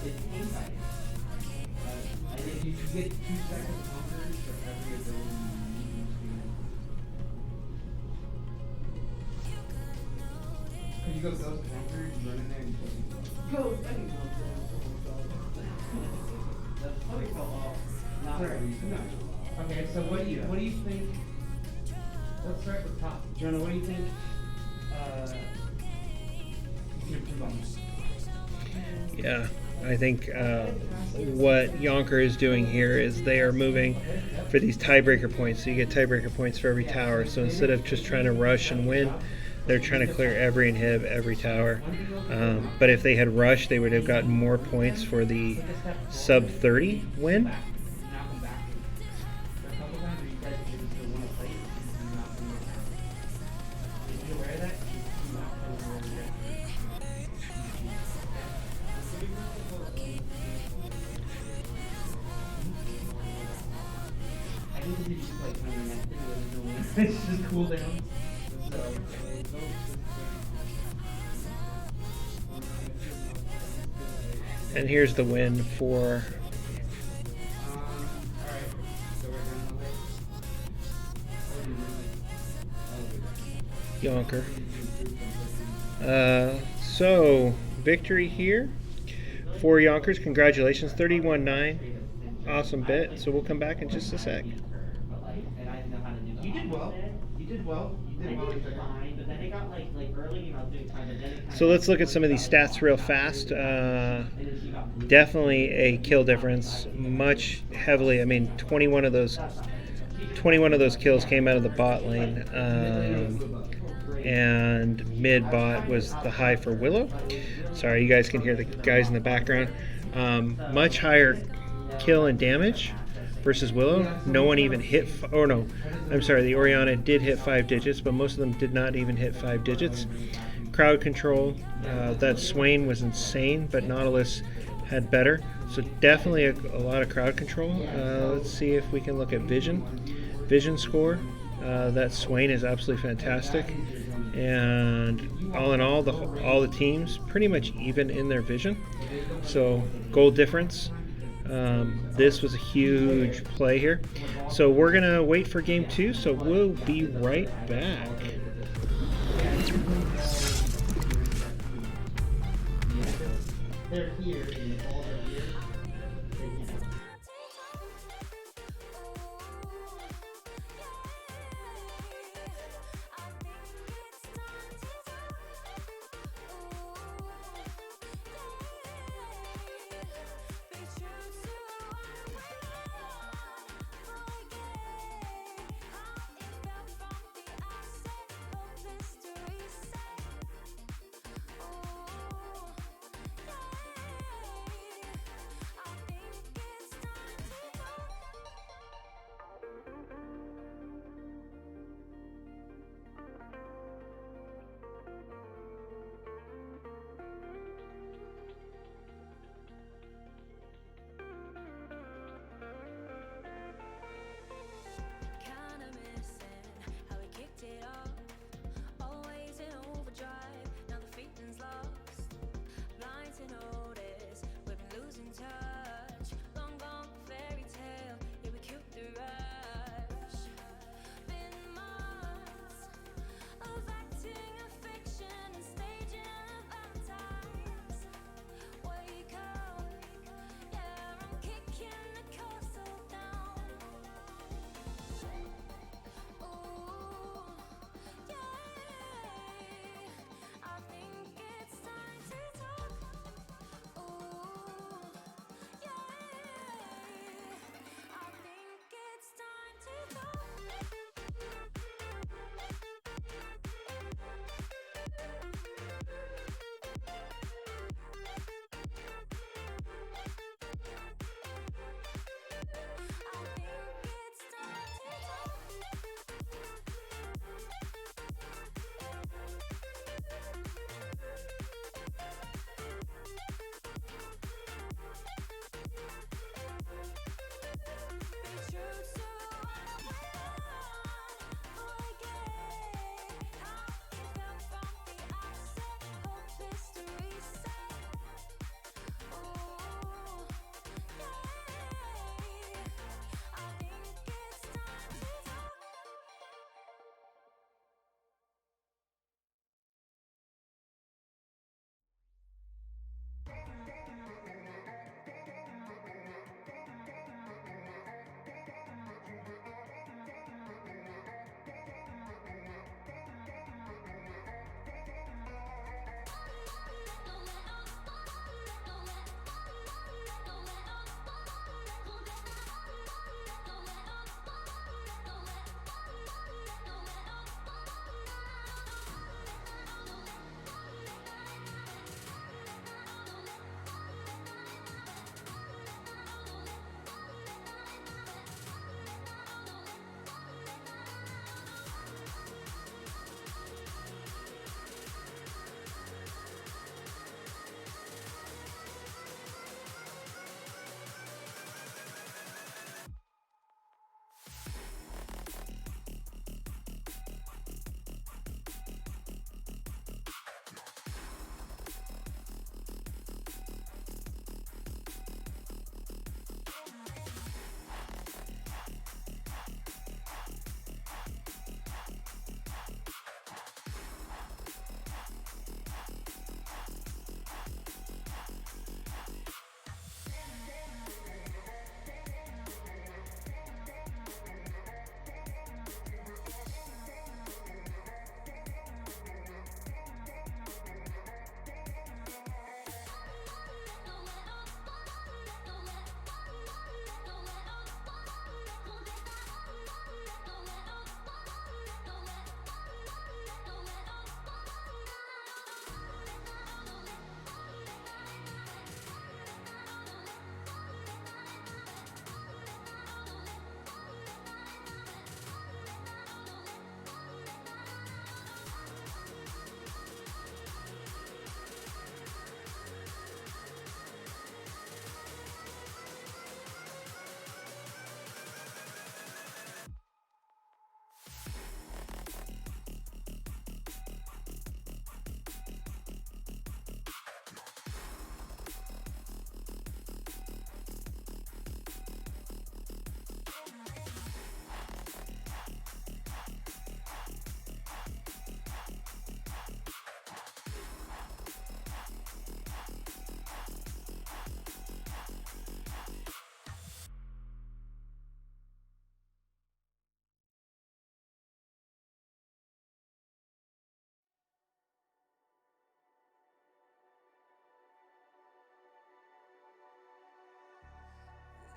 It's insight. I think you should get 2 seconds conquers for every ability you need to. Could you go ghost conquer, you run in there and go, I can That's probably fell off. Not for a reason. No. Okay, so what do you think? Let's start with top. Jonah, what do you think you can improve on this? Yeah, I think what Youngker is doing here is they are moving for these tiebreaker points. So you get tiebreaker points for every tower. So instead of just trying to rush and win, they're trying to clear every inhib, every tower. But if they had rushed, they would have gotten more points for the sub 30 win. It's just cool down. So, And here's the win for Alright. So we're doing the Youngker. So victory here for Yonkers. Congratulations, 31-9. Awesome bit. So we'll come back in just a sec. You did well. You did well. You did well. So let's look at some of these stats real fast. Definitely a kill difference, much heavily. I mean, 21 of those kills came out of the bot lane, and mid bot was the high for Willow. Sorry, you guys can hear the guys in the background. Much higher kill and damage versus Willow. No one even hit. No, I'm sorry. The Orianna did hit 5 digits, but most of them did not even hit 5 digits. Crowd control. That Swain was insane, but Nautilus had better. So definitely a lot of crowd control. Let's see if we can look at vision. Vision score. That Swain is absolutely fantastic. And all in all the teams pretty much even in their vision. So goal difference. This was a huge play here. So we're gonna wait for game 2. So we'll be right back. They're here in the ball. They're here.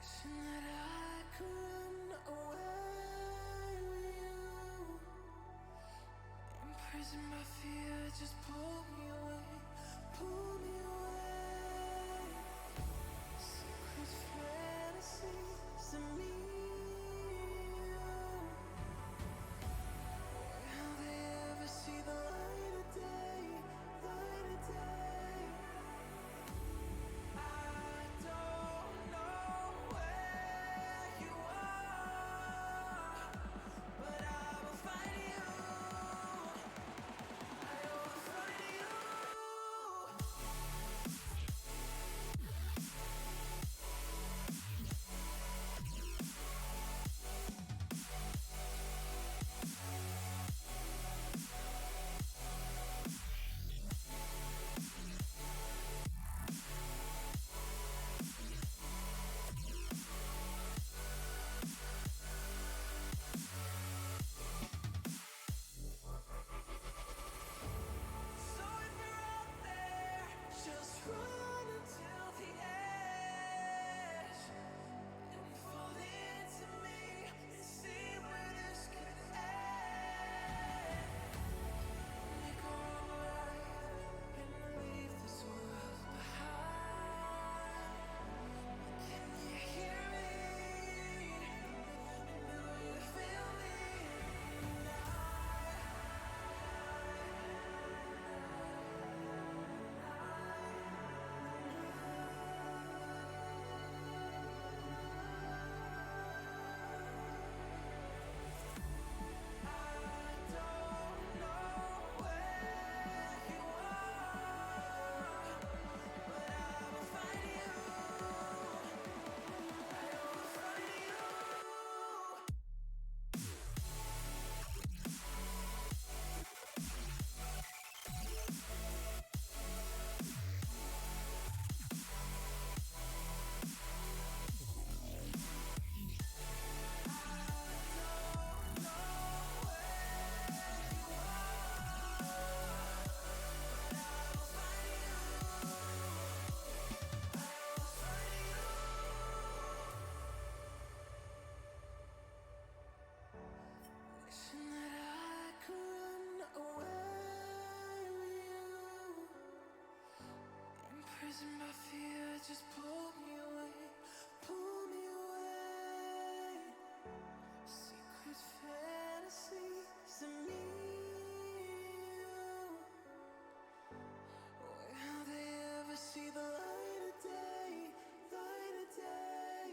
Wishing that I could run away with you. Imprisoned by fear, just pull me away, pull me away. Secret fantasies of me. Will they ever see the light of day, light of day? I don't know where you are, but I will find you. I will find you. So if you're out there, just run until the edge and fall into me and see where this could end. Make a wrong right and leave this world behind. Can you hear me? Do you feel me now? I don't know where you are, but I will find you. I will find you. Wishing that I could run away with you. Imprisoned by fear, just pull me away, pull me away. Secret fantasies of me. Will they ever see the light of day, light of day?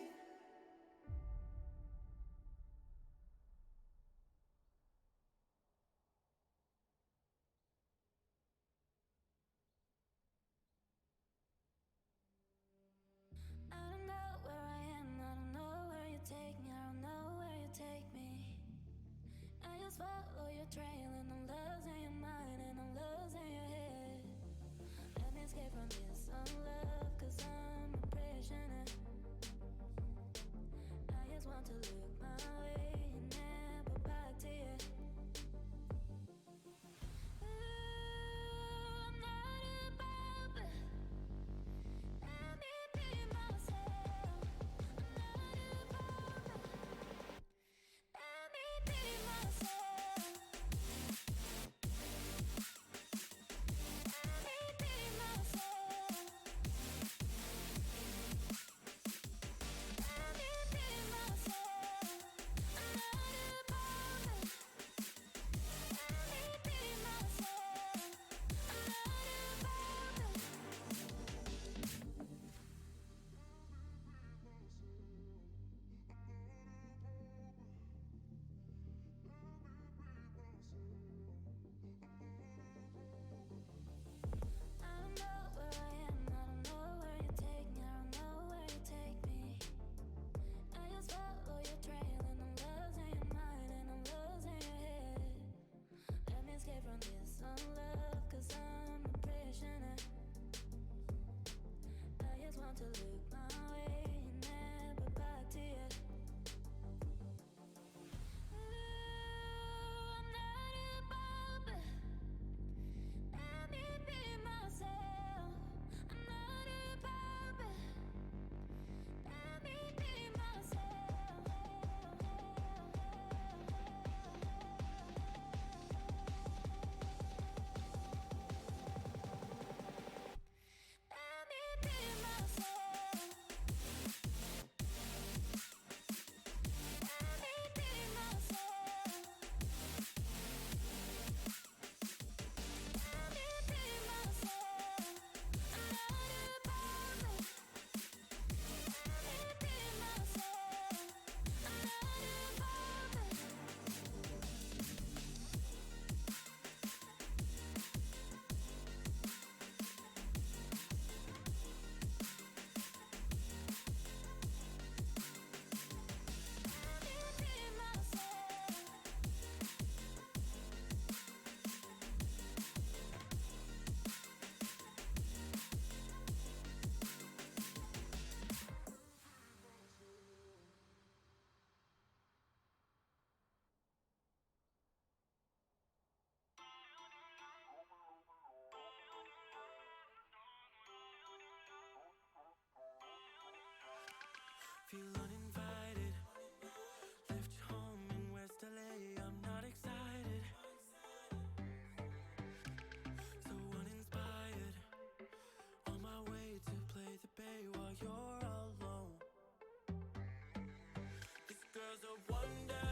was a wonder.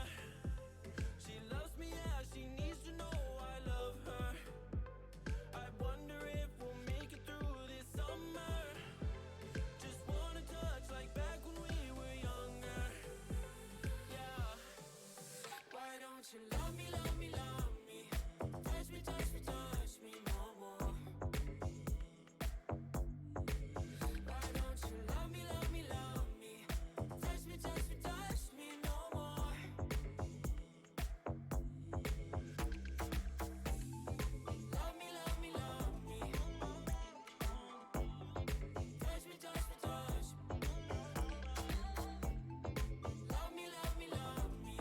She loves me as she needs to know I love her. I wonder if we'll make it through this summer. Just wanna touch like back when we were younger. Yeah. Why don't you love me, love me, love me? Touch me, touch me, touch me no more. Why don't you love me, love me, love me? Touch me, touch me, touch me no more. Love me, love me, love me. Touch me, touch me, touch me. Love me, love me, love me.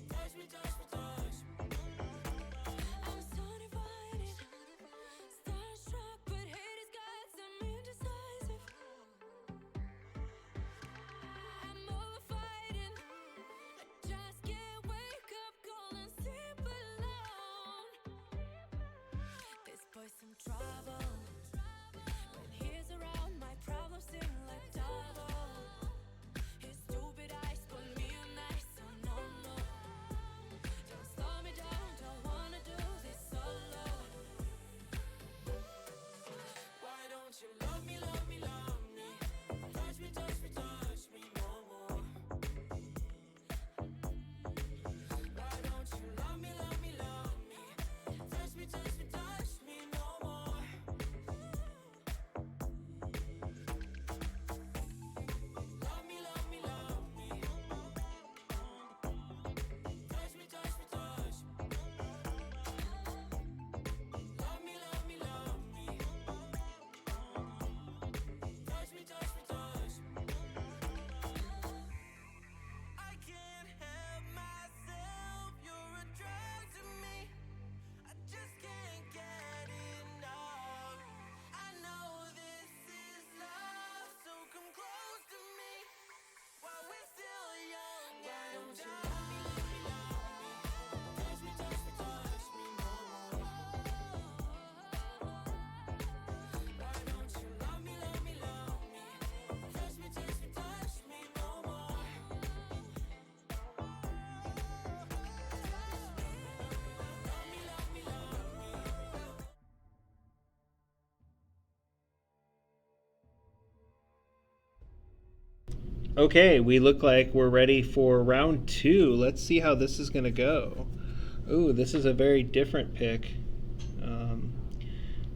Touch me, touch me, touch me. I'm so divided, starstruck, but hate has got some indecisive. I'm over fighting, I just can't wake up cold and sleep alone. This boy's some trouble. When he's around, my problems seem like double. His stupid eyes put me on ice, so no, no. Don't slow me down, don't wanna do this solo. Why don't you love me, love me, love me? Touch me, touch me, touch me no more. Why don't you love me, love me, love me? Touch me, touch me, touch me no more. Love me, love me, love me. Touch me, touch me, touch me. Love me, love me, love me. Touch me, touch me, touch me. I can't help myself, you're a drug to me. I just can't get enough. I know this is love, so come close to me while we're still young. Why don't you love me, love me, love me? Touch me, touch me, touch me no more. Why don't you love me, love me, love me? Touch me, touch me, touch me no more. Love me, love me, love me. Okay, we look like we're ready for round 2. Let's see how this is going to go. Ooh, this is a very different pick.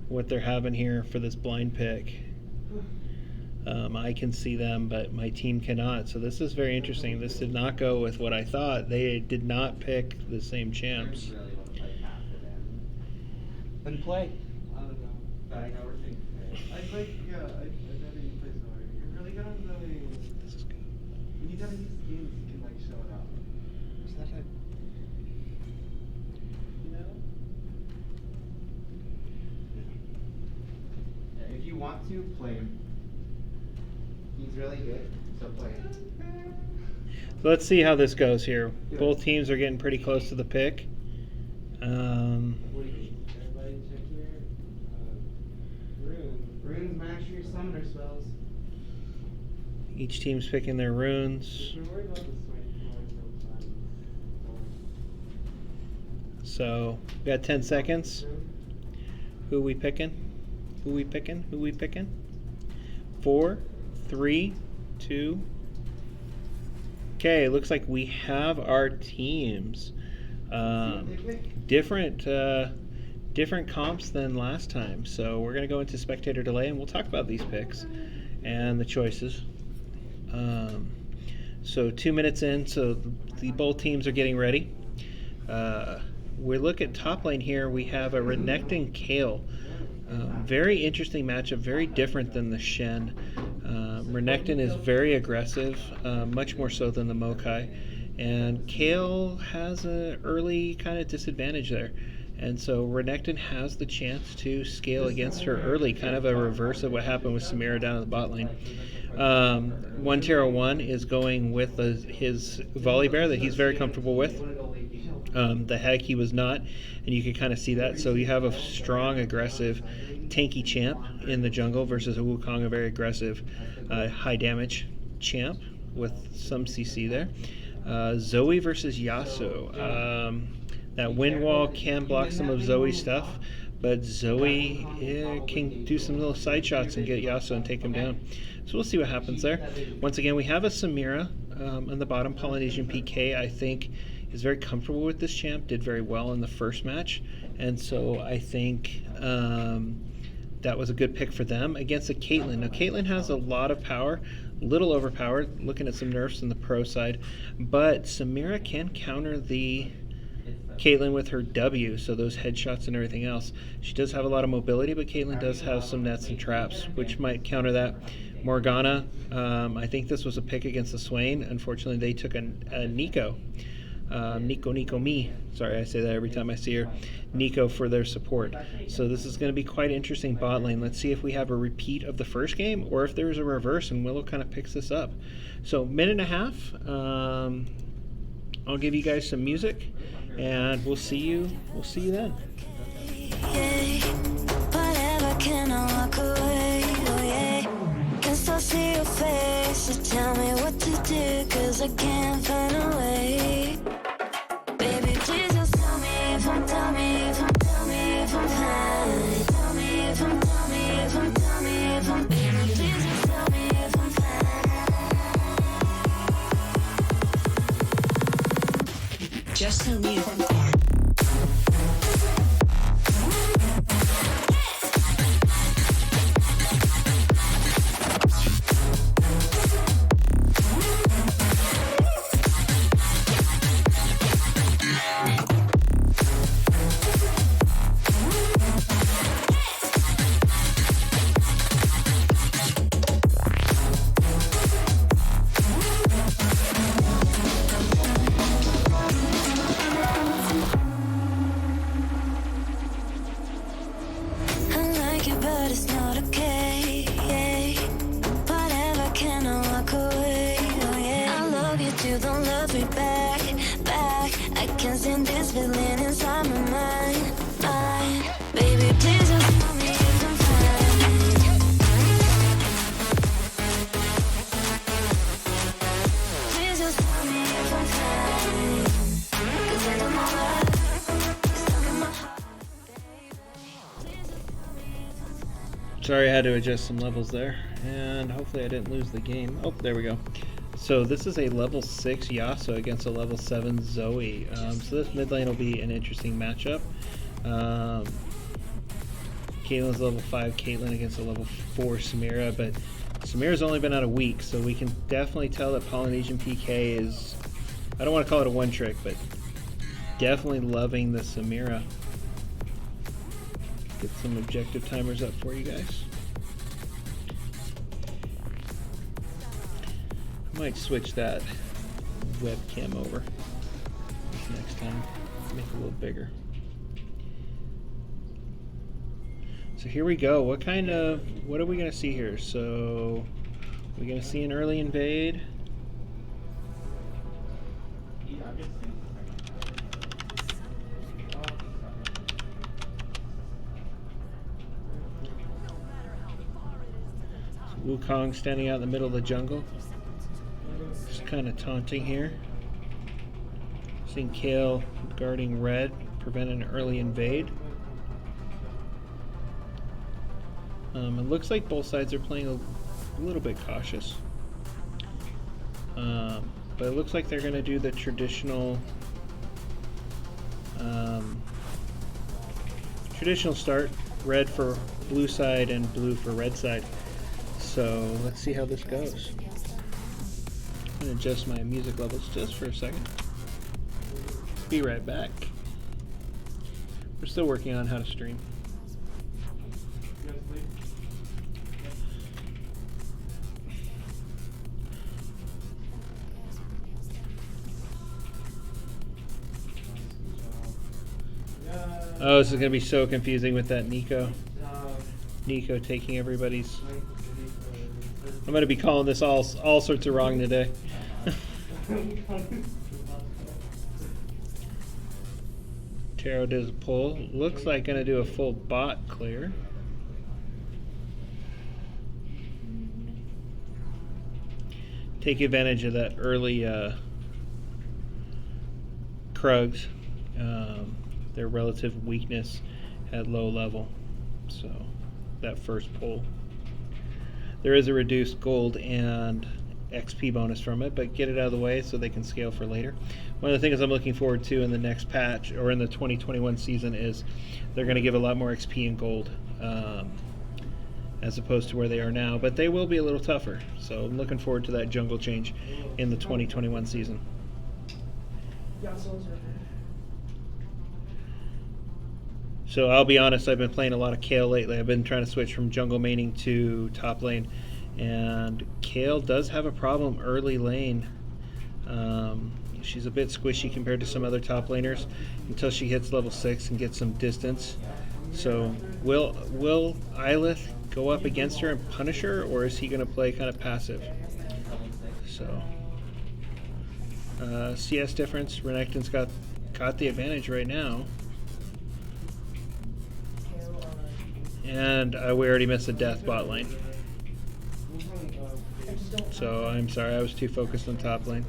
What they're having here for this blind pick. I can see them, but my team cannot. So this is very interesting. This did not go with what I thought. They did not pick the same champs. Then play. I don't know. But I know we're thinking. I play, yeah, I know that you play so hard. You're really good at knowing. This is good. When you gotta use games, you can like show it off. Is that a... You know? Yeah, if you want to, play him. He's really good, so play him. So let's see how this goes here. Both teams are getting pretty close to the pick. What do you think? Everybody check here. Runes max your summoner spells. Each team's picking their runes. We're worried about the swing. So we got 10 seconds. Who we picking? Who we picking? Who we picking? 4, 3, 2. Okay, looks like we have our teams. Different comps than last time. So we're gonna go into spectator delay and we'll talk about these picks and the choices. So 2 minutes in, so both teams are getting ready. We look at top lane here. We have a Renekton Kale. Very interesting matchup, very different than the Shen. Renekton is very aggressive, much more so than the Mokai. And Kale has an early kind of disadvantage there. And so Renekton has the chance to scale against her early, kind of a reverse of what happened with Samira down at the bot lane. 1-1 is going with his volley bear that he's very comfortable with. The Hag he was not, and you can kind of see that. So you have a strong, aggressive, tanky champ in the jungle versus a Wukong, a very aggressive, high damage champ. with some CC there. Zoe versus Yasuo. That wind wall can block some of Zoe's stuff, but Zoe can do some little side shots and get Yasuo and take him down. So we'll see what happens there. Once again, we have a Samira on the bottom. Polynesian PK, I think, is very comfortable with this champ, did very well in the first match, and so I think that was a good pick for them against a Caitlyn. Now, Caitlyn has a lot of power, a little overpowered, looking at some nerfs on the pro side, but Samira can counter the Caitlyn with her W, so those headshots and everything else. She does have a lot of mobility, but Caitlyn does have some nets and traps, which might counter that. Morgana, I think this was a pick against the Swain. Unfortunately, they took a Nico. Nico me. Sorry, I say that every time I see her. Nico for their support. So this is going to be quite interesting bot lane. Let's see if we have a repeat of the first game or if there's a reverse and Willow kind of picks this up. So minute and a half. I'll give you guys some music and we'll see you then. Whatever, can I walk away? Oh yeah. Can still see your face, so tell me what to do, cause I can't find a way. Baby, please just tell me if I'm, tell me if I'm, tell me if I'm fine. Tell me if I'm, tell me if I'm, tell me if I'm, baby, please just tell me if I'm fine. Just tell me if I'm but it's not okay. Whatever, can I walk away? Oh yeah. I love you too, don't love me back. I can't stand this feeling inside my mind. Baby, please just tell me if I'm fine. Please just tell me if I'm fine. 'Cause I don't know why it's stuck in my heart. Sorry, I had to adjust some levels there, and hopefully I didn't lose the game. Oh, there we go. So this is a level 6 Yasuo against a level 7 Zoe. So this mid lane will be an interesting matchup. Caitlyn's level 5 Caitlyn against a level 4 Samira, but Samira's only been out a week, so we can definitely tell that Polynesian PK is, I don't want to call it a one trick, but definitely loving the Samira. Get some objective timers up for you guys. I might switch that webcam over next time, make it a little bigger. So here we go. What are we going to see here? So we're going to see an early invade. Wukong standing out in the middle of the jungle. Just kind of taunting here. Seeing Kale guarding red, prevent an early invade. It looks like both sides are playing a little bit cautious. But it looks like they're going to do the traditional start. Red for blue side and blue for red side. So let's see how this goes. I'm going to adjust my music levels just for a second. Be right back. We're still working on how to stream. Oh, this is going to be so confusing with that Nico. Nico taking everybody's... I'm going to be calling this all sorts of wrong today. Taro does a pull. Looks like going to do a full bot clear. take advantage of that early Krugs, their relative weakness at low level. So that first pull. There is a reduced gold and XP bonus from it, but get it out of the way so they can scale for later. One of the things I'm looking forward to in the next patch, or in the 2021 season, is they're going to give a lot more XP and gold, as opposed to where they are now, but they will be a little tougher. So I'm looking forward to that jungle change in the 2021 season. So I'll be honest, I've been playing a lot of Kayle lately. I've been trying to switch from jungle maining to top lane, and Kayle does have a problem early lane. She's a bit squishy compared to some other top laners until she hits level 6 and gets some distance. So will Yleth go up against her and punish her, or is he going to play kind of passive? So CS difference, Renekton's got the advantage right now. And we already missed a death bot lane. So I'm sorry, I was too focused on top lane.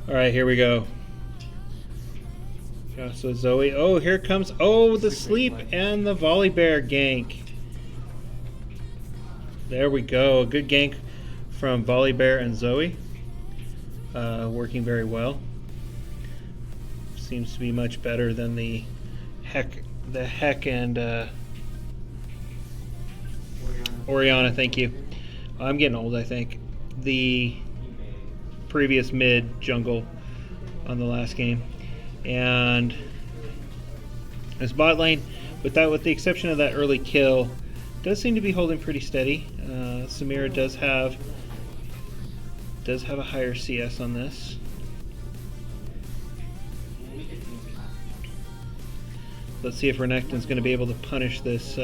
All right, here we go. Yeah, so Zoe. Oh, here comes. Oh, the sleep and the volley bear gank. There we go. A good gank from volley bear and Zoe. Working very well. Seems to be much better than the heck and Orianna. Thank you. I'm getting old, I think. The previous mid jungle on the last game, and this bot lane, with the exception of that early kill, does seem to be holding pretty steady. Samira does have a higher CS on this. Let's see if Renekton's going to be able to punish this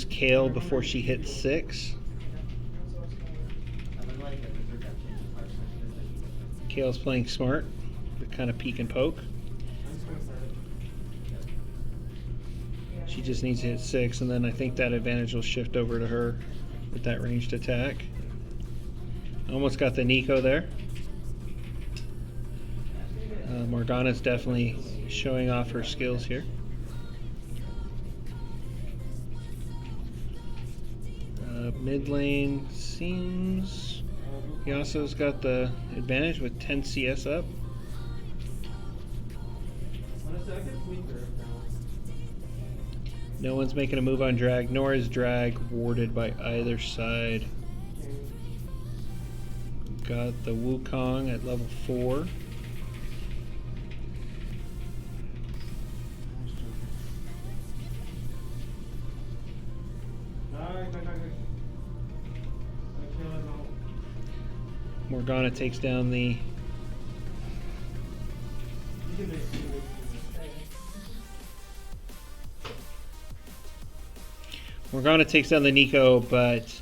Kayle before she hits 6. Kayle's playing smart, but kind of peek and poke. She just needs to hit 6, and then I think that advantage will shift over to her with that ranged attack. Almost got the Nico there. Morgana's definitely showing off her skills here. Mid lane seems Yasuo's got the advantage with 10 CS up. No one's making a move on drag, nor is drag warded by either side. Got the Wukong at level 4. Morgana takes down the Nico, but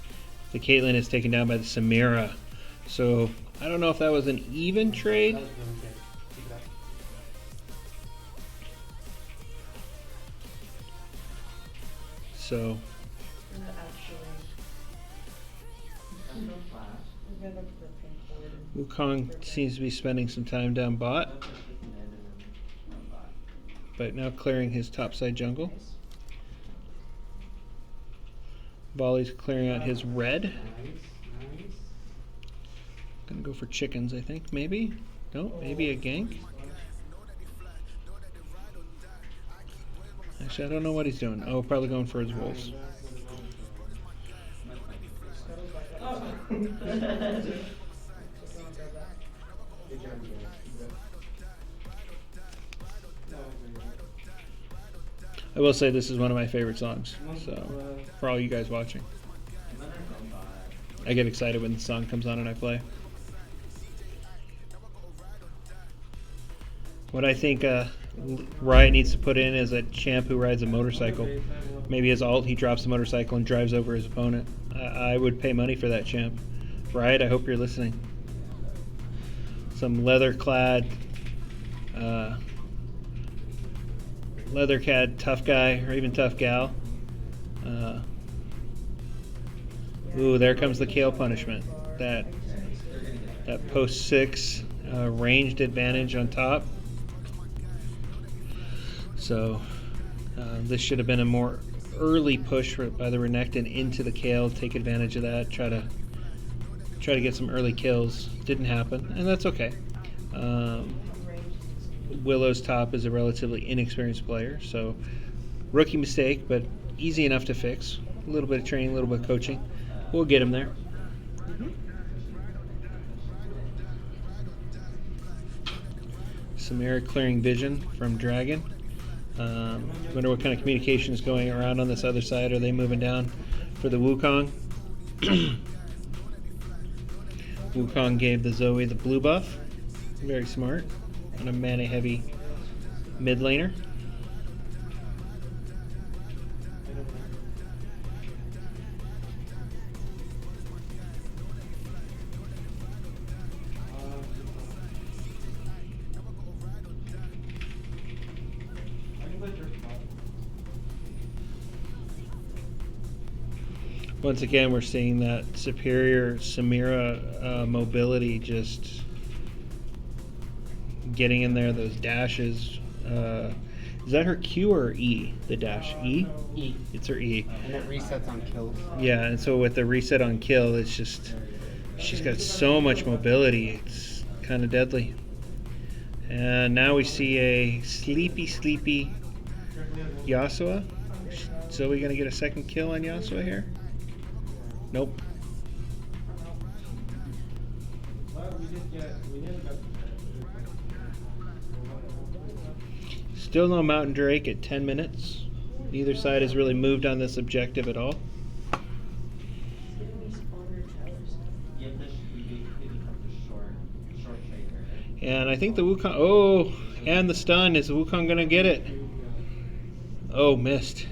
the Caitlyn is taken down by the Samira. So I don't know if that was an even trade. So Wukong seems to be spending some time down bot, but now clearing his topside jungle. Volley's clearing out his red. Gonna go for chickens, I think, maybe? No, maybe a gank? Actually, I don't know what he's doing. Oh, probably going for his wolves. I will say this is one of my favorite songs, so for all you guys watching. I get excited when the song comes on and I play. What I think Riot needs to put in is a champ who rides a motorcycle. Maybe his ult, he drops the motorcycle and drives over his opponent. I would pay money for that champ. Riot, I hope you're listening. Some leather-clad, tough guy, or even tough gal. Ooh, there comes the Kale punishment. That post 6 ranged advantage on top. So this should have been a more early push by the Renekton into the Kale. Take advantage of that. Try to get some early kills. Didn't happen, and that's okay. Willow's top is a relatively inexperienced player, so rookie mistake, but easy enough to fix. A little bit of training, a little bit of coaching. We'll get him there. Samira clearing vision from Dragon. Wonder what kind of communication is going around on this other side. Are they moving down for the Wukong? Wukong gave the Zoe the blue buff. Very smart. On a mana heavy mid laner. Once again, we're seeing that superior Samira mobility, just getting in there, those dashes. Is that her Q or E, the dash? E? E. It's her E. And it resets on kills. Yeah, and so with the reset on kill, it's just, she's got so much mobility, it's kind of deadly. And now we see a sleepy Yasuo. So we gonna get a second kill on Yasuo here? Nope. Still no Mountain Drake at 10 minutes. Neither side has really moved on this objective at all. And I think the Wukong... Oh, and the stun. Is the Wukong going to get it? Oh, missed.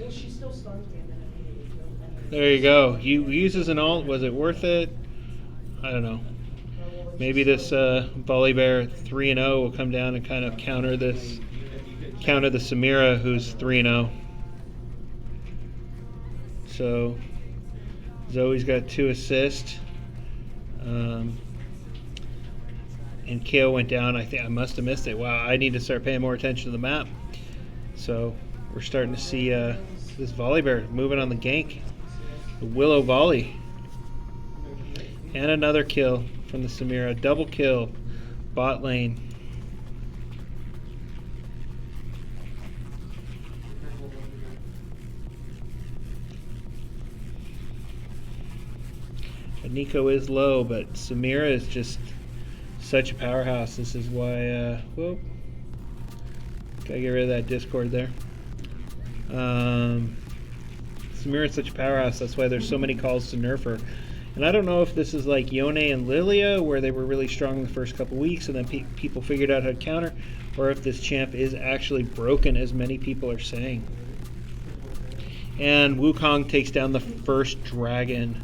There you go. He uses an ult. Was it worth it? I don't know. Maybe this Volibear 3-0 will come down and kind of counter the Samira, who's 3-0. So Zoe's got 2 assists. And Kale went down. I think I must have missed it. Wow, I need to start paying more attention to the map. So we're starting to see this Volibear moving on the gank. The Willow volley. And another kill from the Samira. Double kill. Bot lane. Nico is low, but Samira is just such a powerhouse. This is why, whoa. Gotta get rid of that Discord there. Samira is such a powerhouse. That's why there's so many calls to nerf her. And I don't know if this is like Yone and Lilia, where they were really strong in the first couple weeks and then people figured out how to counter, or if this champ is actually broken, as many people are saying. And Wukong takes down the first dragon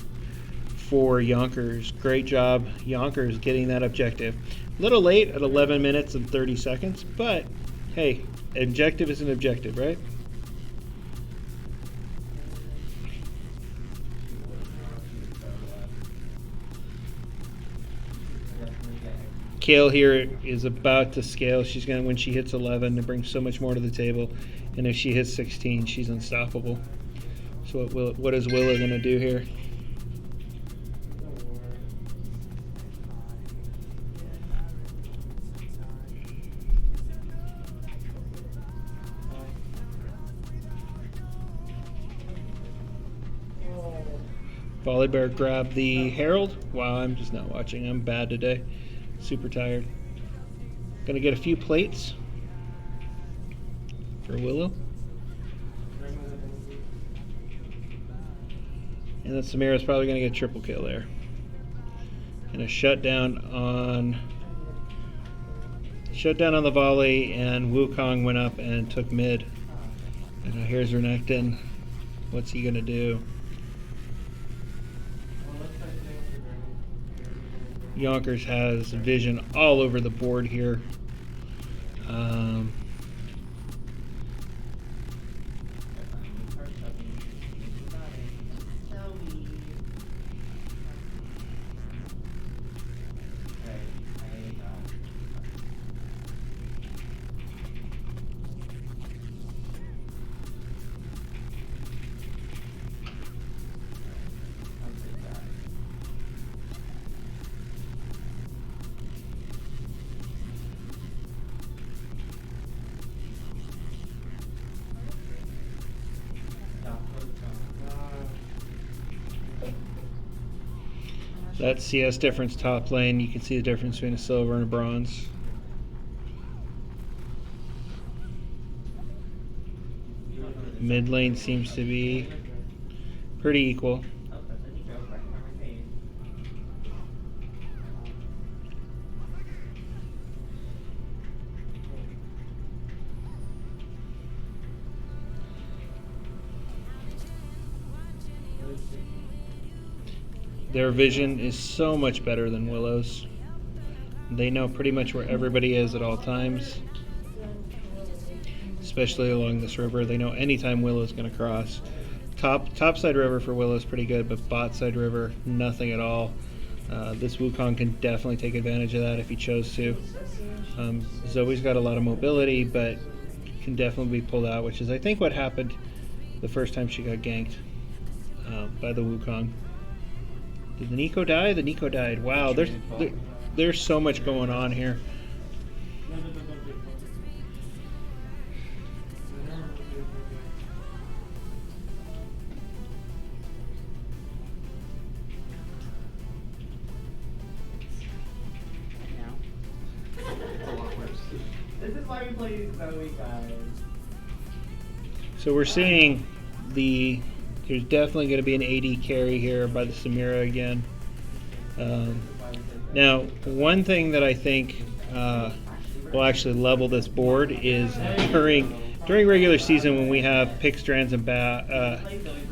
for Yonkers. Great job, Yonkers, getting that objective. A little late at 11 minutes and 30 seconds, but hey, objective is an objective, right? Kale here is about to scale. She's gonna, when she hits 11, to bring so much more to the table, and if she hits 16, she's unstoppable. So what is Willow gonna do here? Volley Bear grabbed the Herald. Wow, I'm just not watching. I'm bad today. Super tired. Gonna get a few plates for Willow. And then Samira's probably gonna get a triple kill there. And a shutdown on the volley, and Wukong went up and took mid. And here's Renekton. What's he gonna do? Yonkers has vision all over the board here. That CS difference top lane, you can see the difference between a silver and a bronze. Mid lane seems to be pretty equal. Their vision is so much better than Willow's. They know pretty much where everybody is at all times, especially along this river. They know anytime Willow's going to cross. Top side river for Willow is pretty good, but bot side river, nothing at all. This Wukong can definitely take advantage of that if he chose to. Zoe's got a lot of mobility, but can definitely be pulled out, which is I think what happened the first time she got ganked by the Wukong. Did the Nico die? The Nico died. Wow, there's so much going on here. This is why we play Zoe, guys. So we're seeing there's definitely going to be an AD carry here by the Samira again. Now, one thing that I think will actually level this board is during regular season when we have pick strands and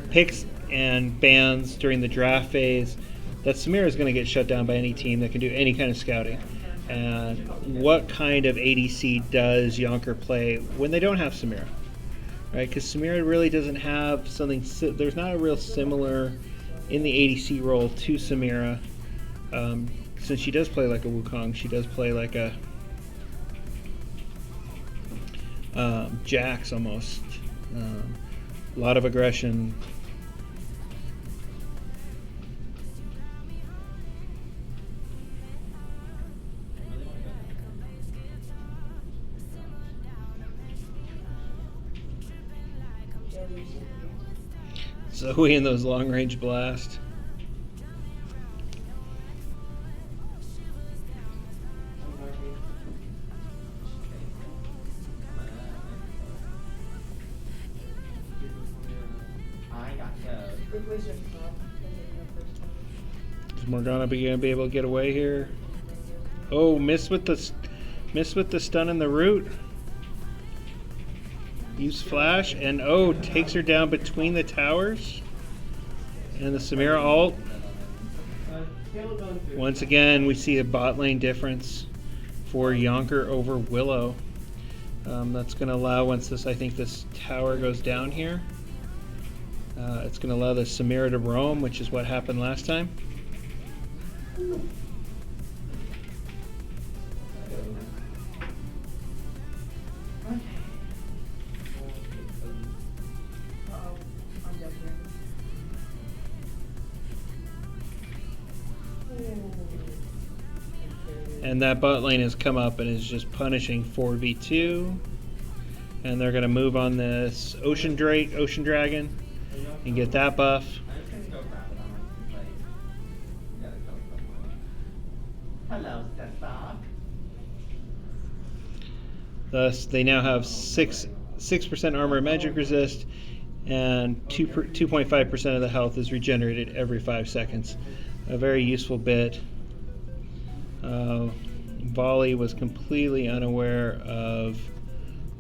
picks and bans during the draft phase, that Samira is going to get shut down by any team that can do any kind of scouting. And what kind of ADC does Youngker play when they don't have Samira? Right, because Samira really doesn't have something. There's not a real similar in the ADC role to Samira. Since she does play like a Wukong, she does play like a Jax almost. A lot of aggression. Zoe in those long range blasts. Is Morgana gonna be able to get away here? Oh, miss with the stun in the root. Use flash, and oh, takes her down between the towers. And the Samira ult. Once again, we see a bot lane difference for Youngker over Willow. That's going to allow, once I think this tower goes down here, it's going to allow the Samira to roam, which is what happened last time. Uh-oh. I'm dead here. And that bot lane has come up and is just punishing 4v2. And they're gonna move on this Ocean Dragon, and get that buff. I'm just gonna go grab it on like, you gotta kill someone. Hello, Sessa. Thus, they now have 6% armor and magic resist, and 2.5% of the health is regenerated every 5 seconds. A very useful bit. Volley was completely unaware of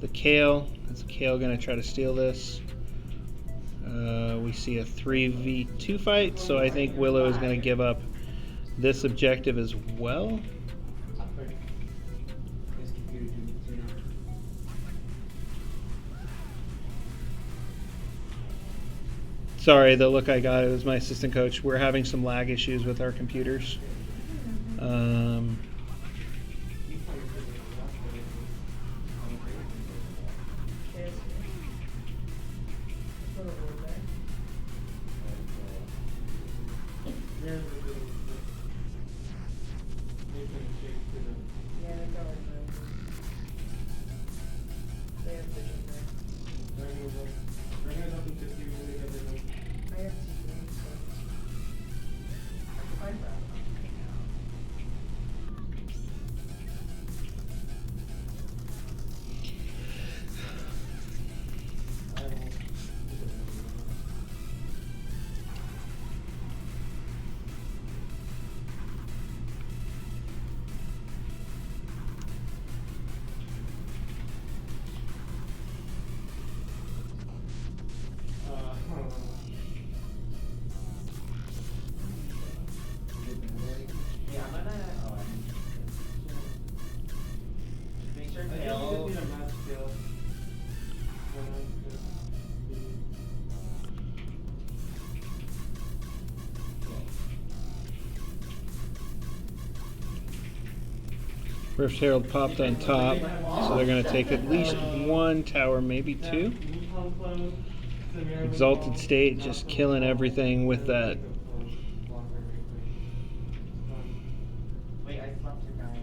the Kale. Is the Kale going to try to steal this? We see a 3v2 fight, so I think Willow is going to give up this objective as well. Sorry, the look I got, it was my assistant coach. We're having some lag issues with our computers. First Herald popped on top, so they're going to take at least one tower, maybe two. Exalted State just killing everything with that. Wait, I slapped your guy.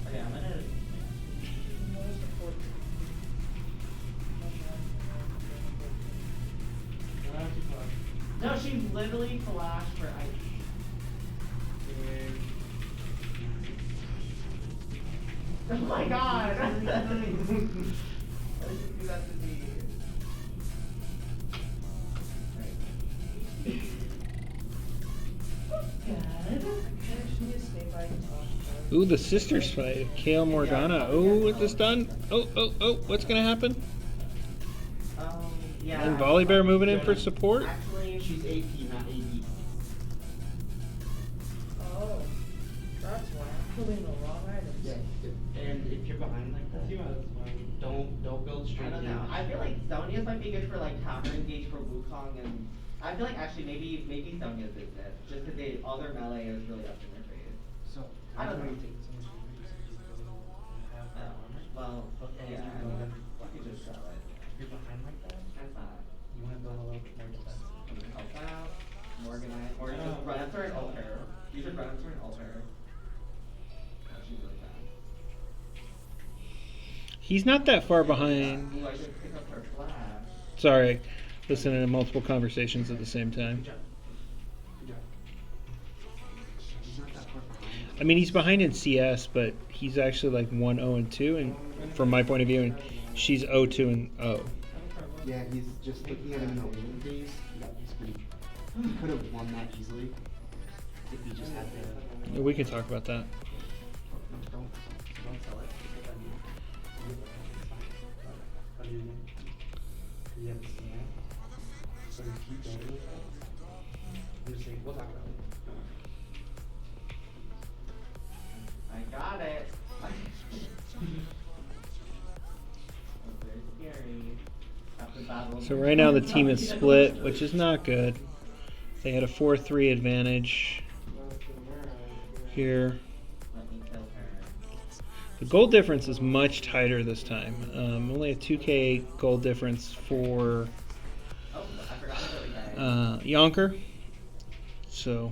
Okay, I'm gonna. No, she literally flashed for ice. Oh my god! Why did you do that to me? Ooh, the sisters fight. Kale Morgana. Oh, is this done? Oh, what's going to happen? Yeah. And Volley Bear moving in for support? Actually, she's AP, not AD. Oh, that's why I'm pulling the wrong items. Yeah, and if you're behind like that, don't build straight. I don't know. I feel like Sonya's might be good for like counter engage for Wukong, and I feel like actually maybe Sonya's is it, just because all their melee is really up in their face. So I don't know. Well, yeah, you could just sell it. You're behind like that? That's not. You want to build a little bit more defense. I'm gonna help out, Morganite, or just run after an altar. You should run after an altar. Oh, she's really bad. He's not that far behind. Ooh, I should pick up her flash. Sorry, listening to multiple conversations at the same time. I mean, he's behind in CS, but he's actually like 1-0-2, and from my point of view, and she's 0-2-0. Yeah, he's just looking at him in the olden days. He could have won that easily if he just had the. We can talk about that. Don't sell it. You haven't seen that. So you keep building with that. I'm just saying, we'll talk about it. I got it. That's very scary. So right now the team is split, which is not good. They had a 4-3 advantage here. The gold difference is much tighter this time. Only a 2K gold difference for Youngker. So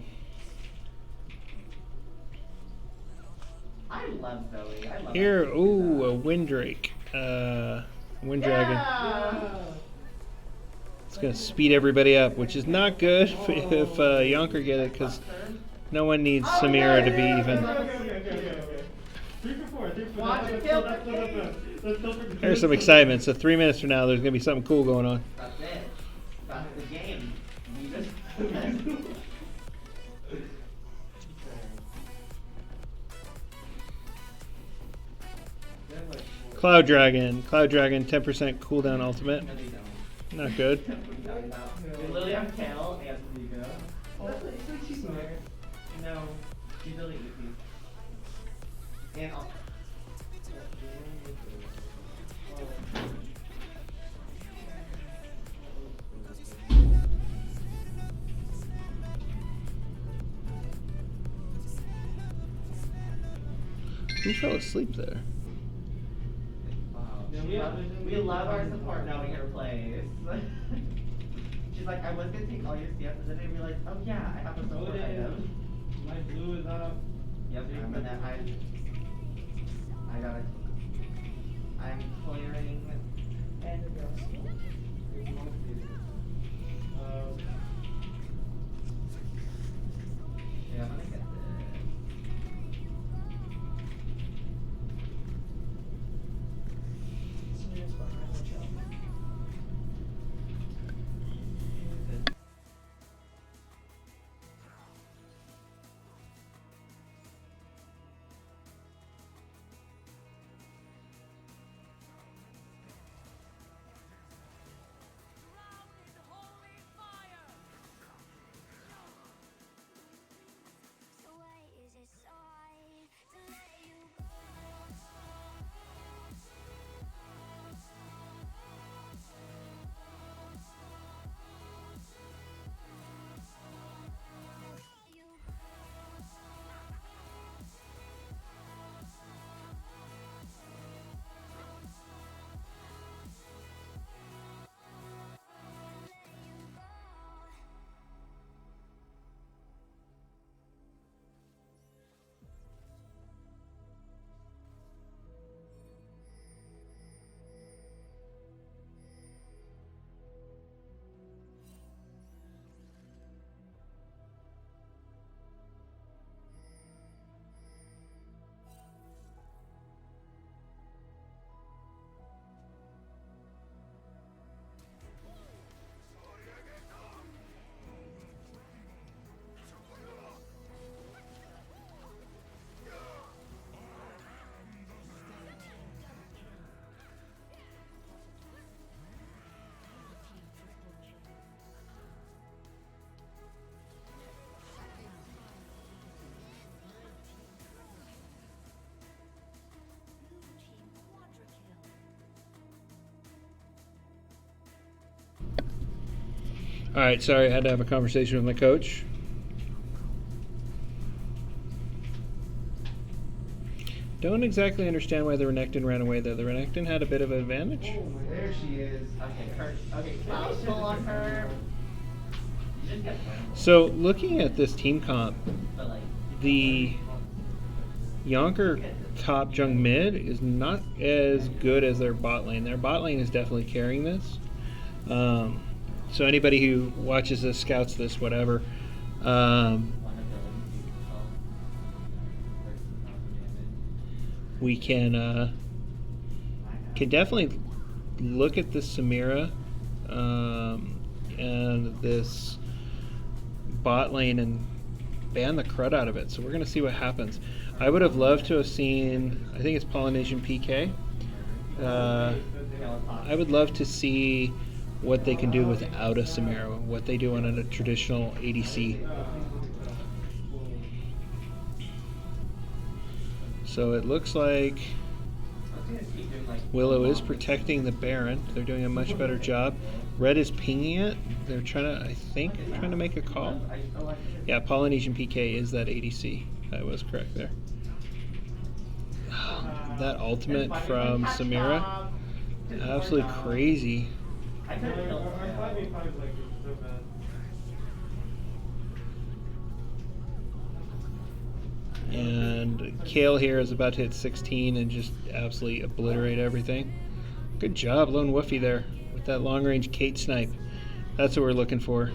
I love Zoe. I love here, her. ooh, a Windrake. Wind Dragon. It's going to speed everybody up, which is not good if Youngker get it, because no one needs Samira to be even. 3 for 4. 3 for 4. Watch it kill the There's some excitement. So 3 minutes from now, there's going to be something cool going on. That's it. That's the game. We just. Cloud Dragon, 10% cooldown ultimate. No, they don't. Not good. They literally have tail and Rico. She's smart. No, she's really easy. And Who fell asleep there? we love our support knowing her plays. She's like, I was gonna take all your CS, and then I realized, oh yeah, I have a support item. My blue is up. Yep, I'm gonna, I gotta, I'm clearing. Yeah, I'm gonna get this. All right, sorry, I had to have a conversation with my coach. Don't exactly understand why the Renekton ran away though. The Renekton had a bit of an advantage. Oh my, there she is. Okay, Cloud's still on her. You just get one. So looking at this team comp, But like, the Youngker top jung mid is not as good as their bot lane. Their bot lane is definitely carrying this. So anybody who watches this, scouts this, whatever, we can definitely look at this Samira and this bot lane and ban the crud out of it. So we're going to see what happens. I would have loved to have seen, I think it's Polynesian PK. I would love to see what they can do without a Samira, what they do on a traditional ADC. So it looks like Willow is protecting the Baron. They're doing a much better job. Red is pinging it. They're trying to, I think, trying to make a call. Yeah, Polynesian PK is that ADC. I was correct there. That ultimate from Samira, absolutely crazy. And Kale here is about to hit 16 and just absolutely obliterate everything. Good job, Lone Woofy there with that long range Kate snipe. That's what we're looking for.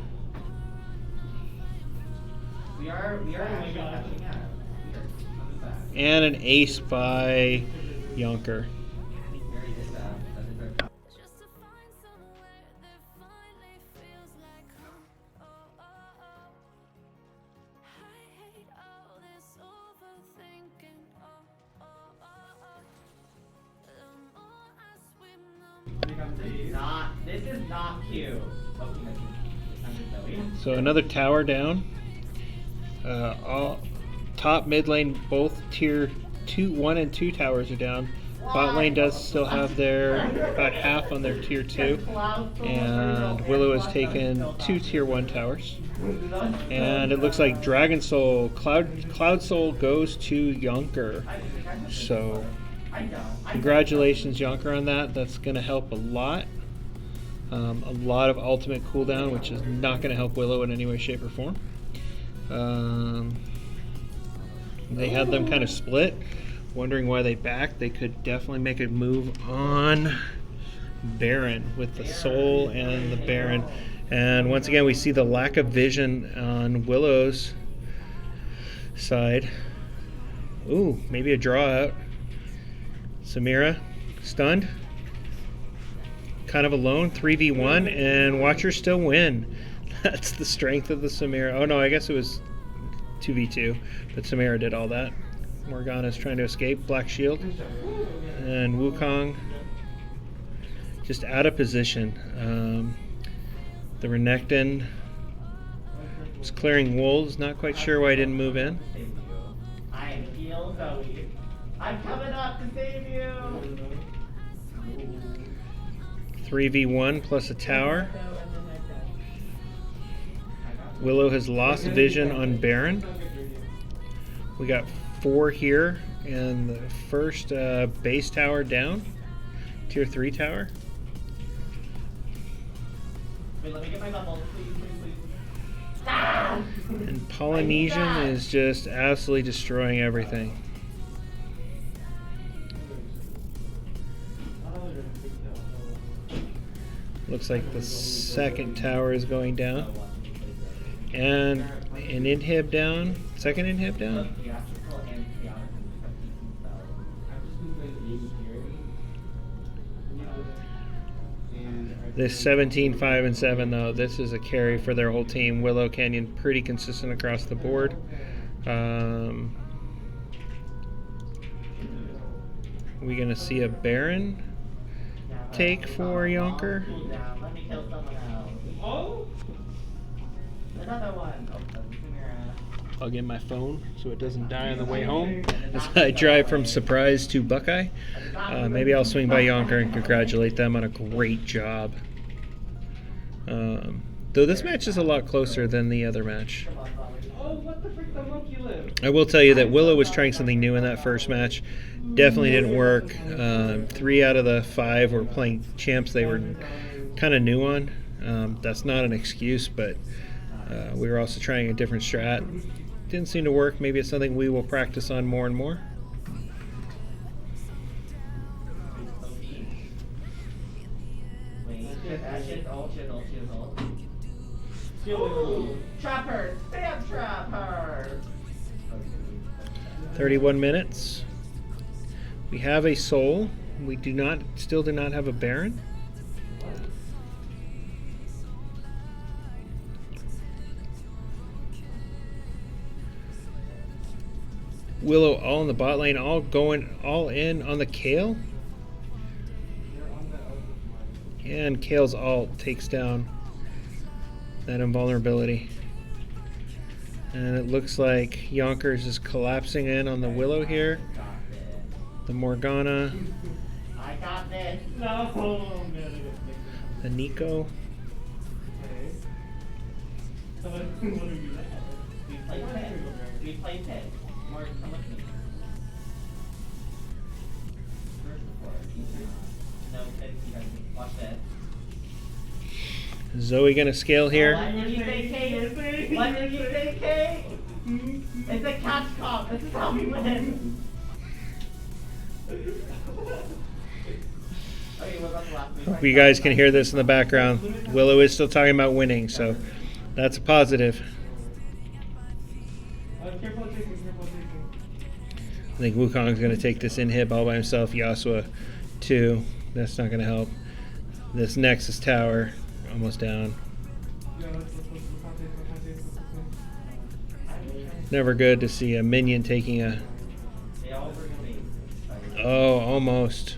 We are And an ace by Youngker. Just to find somewhere that finally feels like home. I hate all this overthinking. The more I swim, the more This is not cute. So another tower down. All top mid lane, both tier 1 and 2 towers are down. Bot lane does still have their about half on their tier 2, and Willow has taken 2 tier 1 towers. And it looks like Dragon Soul, Cloud Soul goes to Youngker. So congratulations, Youngker, on that. That's going to help a lot. A lot of ultimate cooldown, which is not going to help Willow in any way, shape, or form. They had them kind of split, wondering why they backed. They could definitely make a move on Baron with the Soul and the Baron. And once again, we see the lack of vision on Willow's side. Ooh, maybe a draw out. Samira, stunned. Kind of alone, 3v1, and watch her still win. That's the strength of the Samira. Oh no, I guess it was 2v2, but Samira did all that. Morgana's trying to escape, Black Shield. And Wukong just out of position. The Renekton was clearing wolves, not quite sure why he didn't move in. I am healed, Zoe. I'm coming up to save you. 3v1 plus a tower. Willow has lost vision on Baron. We got 4 here, and the first base tower down, tier 3 tower. Wait, let me get my bubbles, please. And Polynesian is just absolutely destroying everything. Looks like the second tower is going down. And an inhib down. Second inhib down. This 17, 5, and 7 though, this is a carry for their whole team. Willow Canyon pretty consistent across the board. We gonna see a Baron take for Youngker. Let me kill someone else. Oh! Another one. Oh, Samira. Plug in my phone so it doesn't die on the way home as I drive from Surprise to Buckeye. Maybe I'll swing by Youngker and congratulate them on a great job. Though this match is a lot closer than the other match. Oh, what the frick, the monkey live? I will tell you that Willow was trying something new in that first match. Definitely didn't work. 3 out of the 5 were playing champs they were kind of new on. That's not an excuse, but we were also trying a different strat. Didn't seem to work. Maybe it's something we will practice on more and more. Trappers! Spam trappers! 31 minutes. We have a Soul. We still do not have a Baron. Willow all in the bot lane, all going all in on the Kale. And Kale's ult takes down that invulnerability. And it looks like Yonkers is collapsing in on the Willow here. The Morgana I got this. No, man. The Nico. Okay. So what do we do now? We play pit. We play pit. Morgan, come with me. First support. No pit. You guys watch this. Zoe gonna scale here. What did you say, Kate? What did you say, Kate? It's a catch comp. This is how we win. Okay, what about the last move? Hope you guys can hear this in the background. Willow is still talking about winning, so that's a positive. Careful taking. I think Wukong's going to take this inhib all by himself. Yasuo, too. That's not going to help. This Nexus tower, almost down. Never good to see a minion taking a... Oh, almost.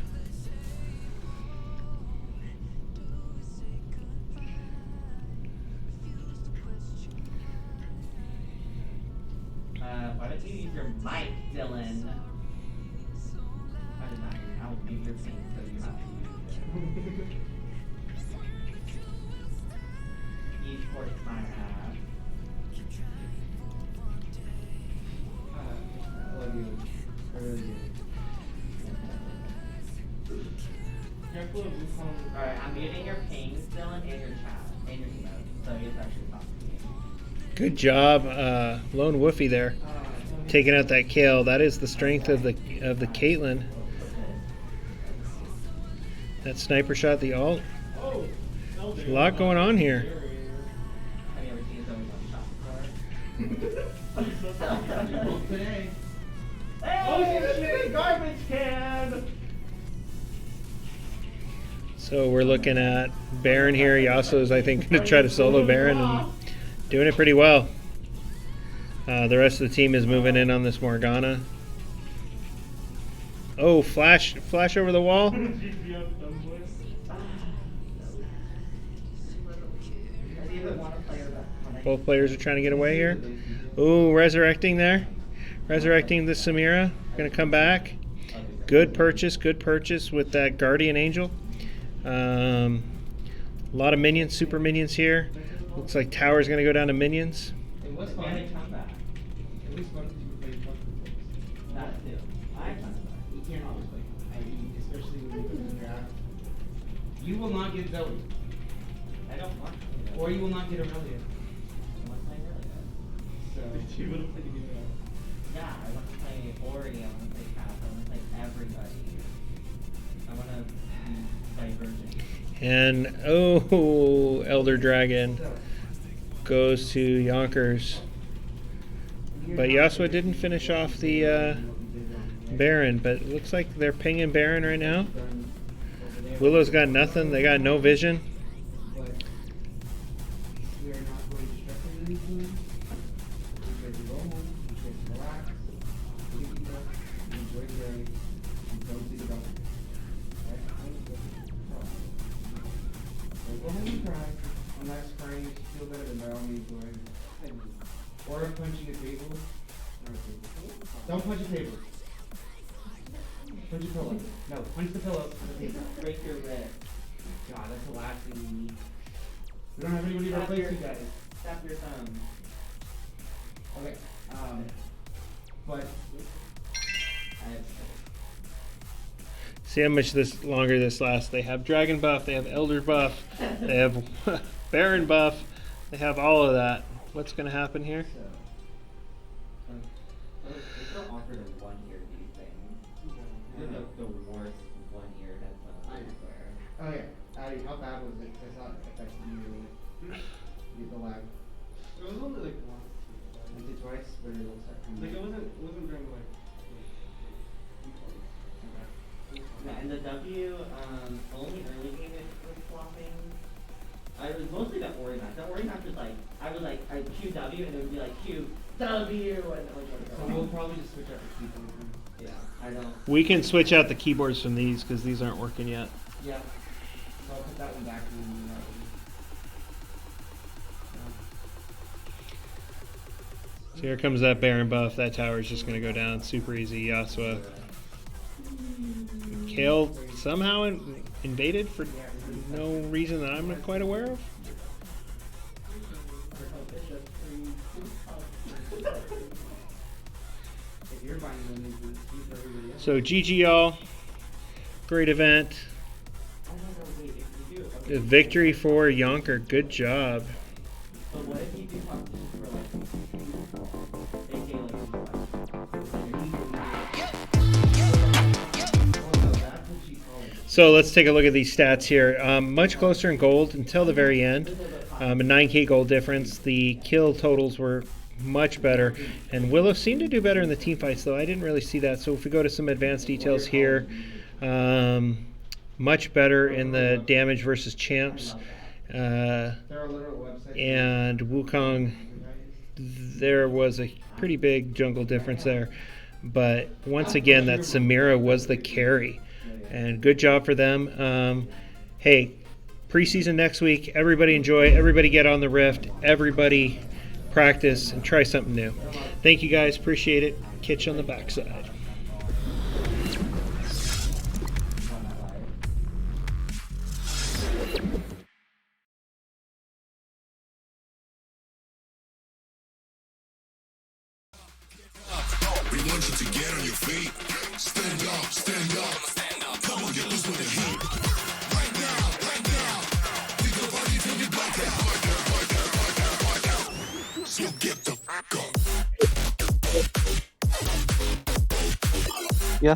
Why don't you use your mic, Dylan? I'll mute your ping so you have to use it. Esports my ass. I love you. I really do. Careful of Wukong. Alright, I'm muting your pings, Dylan, and your chat, and your emotes, so you actually talk to me. Good job, Lone Woofy there. Taking out that kill. That is the strength of the Caitlyn. That sniper shot, the ult. Oh, A lot going on here. Have you ever seen his own shot before? Today. Hey, garbage can! So we're looking at Baron here. Yasuo's, I think, going to try to solo Baron and doing it pretty well. The rest of the team is moving in on this Morgana. Oh, flash over the wall. Both players are trying to get away here. Ooh, resurrecting there. Resurrecting the Samira. Going to come back. Good purchase with that Guardian Angel. A lot of minions, super minions here. Looks like tower's going to go down to minions. It was fun. It was fun to play fun with That too. I come back. You can't always play. Especially when you go to the draft. You will not get Zoe. I don't want to. Or you will not get Aurelia. I want to play Riot. So You would have played it. Yeah, I want to play Ori, I want to play Cass, I want to play everybody. I want to be divergent. And, oh, Elder Dragon goes to Yonkers. But Yasuo didn't finish off the Baron, but it looks like they're pinging Baron right now. Willow's got nothing. They got no vision. but we are not going to stress on anything. We guys go home, you guys relax, eat up, enjoy the day, and don't think about it. So go home and cry. I'm not crying, if you feel better than by all means go ahead. Or punching a table. Don't punch a table. Punch a pillow. No, punch the pillow on the table. Break your wrist. God, that's the last thing we need. We don't have anybody to replace you guys. Tap your thumb. Okay, but I have See how much longer this lasts. They have Dragon buff, they have Elder buff, they have Baron buff, they have all of that. What's going to happen here? They still offer the 1 year these things. They're the worst 1 year headphones, I swear. oh yeah, Addy, how bad was it? Because how it affected you, the lag. It was only like once. I did twice, but it'll start coming. Like it wasn't during like. Yeah, and the W, only early game it was flopping. It was mostly the Ori match. The Ori match was like, I was like, I Q W and it would be like Q W and like, So we'll probably just switch out the keyboard. yeah, I know. We can switch out the keyboards from these because these aren't working yet. Yeah. So I'll put that one back in. So here comes that Baron buff. That tower is just going to go down super easy. Yasuo. Kale somehow invaded for no reason that I'm not quite aware of. So GG y'all. Great event. A victory for Youngker. Good job. But what if you do talk to for like So let's take a look at these stats here. Much closer in gold until the very end. A 9k gold difference. The kill totals were much better. And Willow seemed to do better in the team fights, though I didn't really see that. So if we go to some advanced details here, much better in the damage versus champs. And Wukong, there was a pretty big jungle difference there. But once again, that Samira was the carry. And good job for them. Hey, preseason next week. Everybody enjoy. Everybody get on the Rift. Everybody practice and try something new. Thank you guys. Appreciate it. Catch you on the backside. We want you to get on your feet. Stand up, stand up. Come on, get loose with the heat. Right now. Pick your body till you black out. So get the fuck up. Yeah.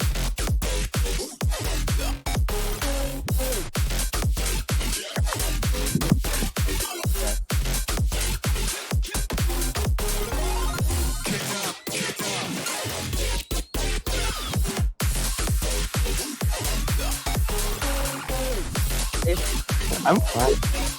I'm fine.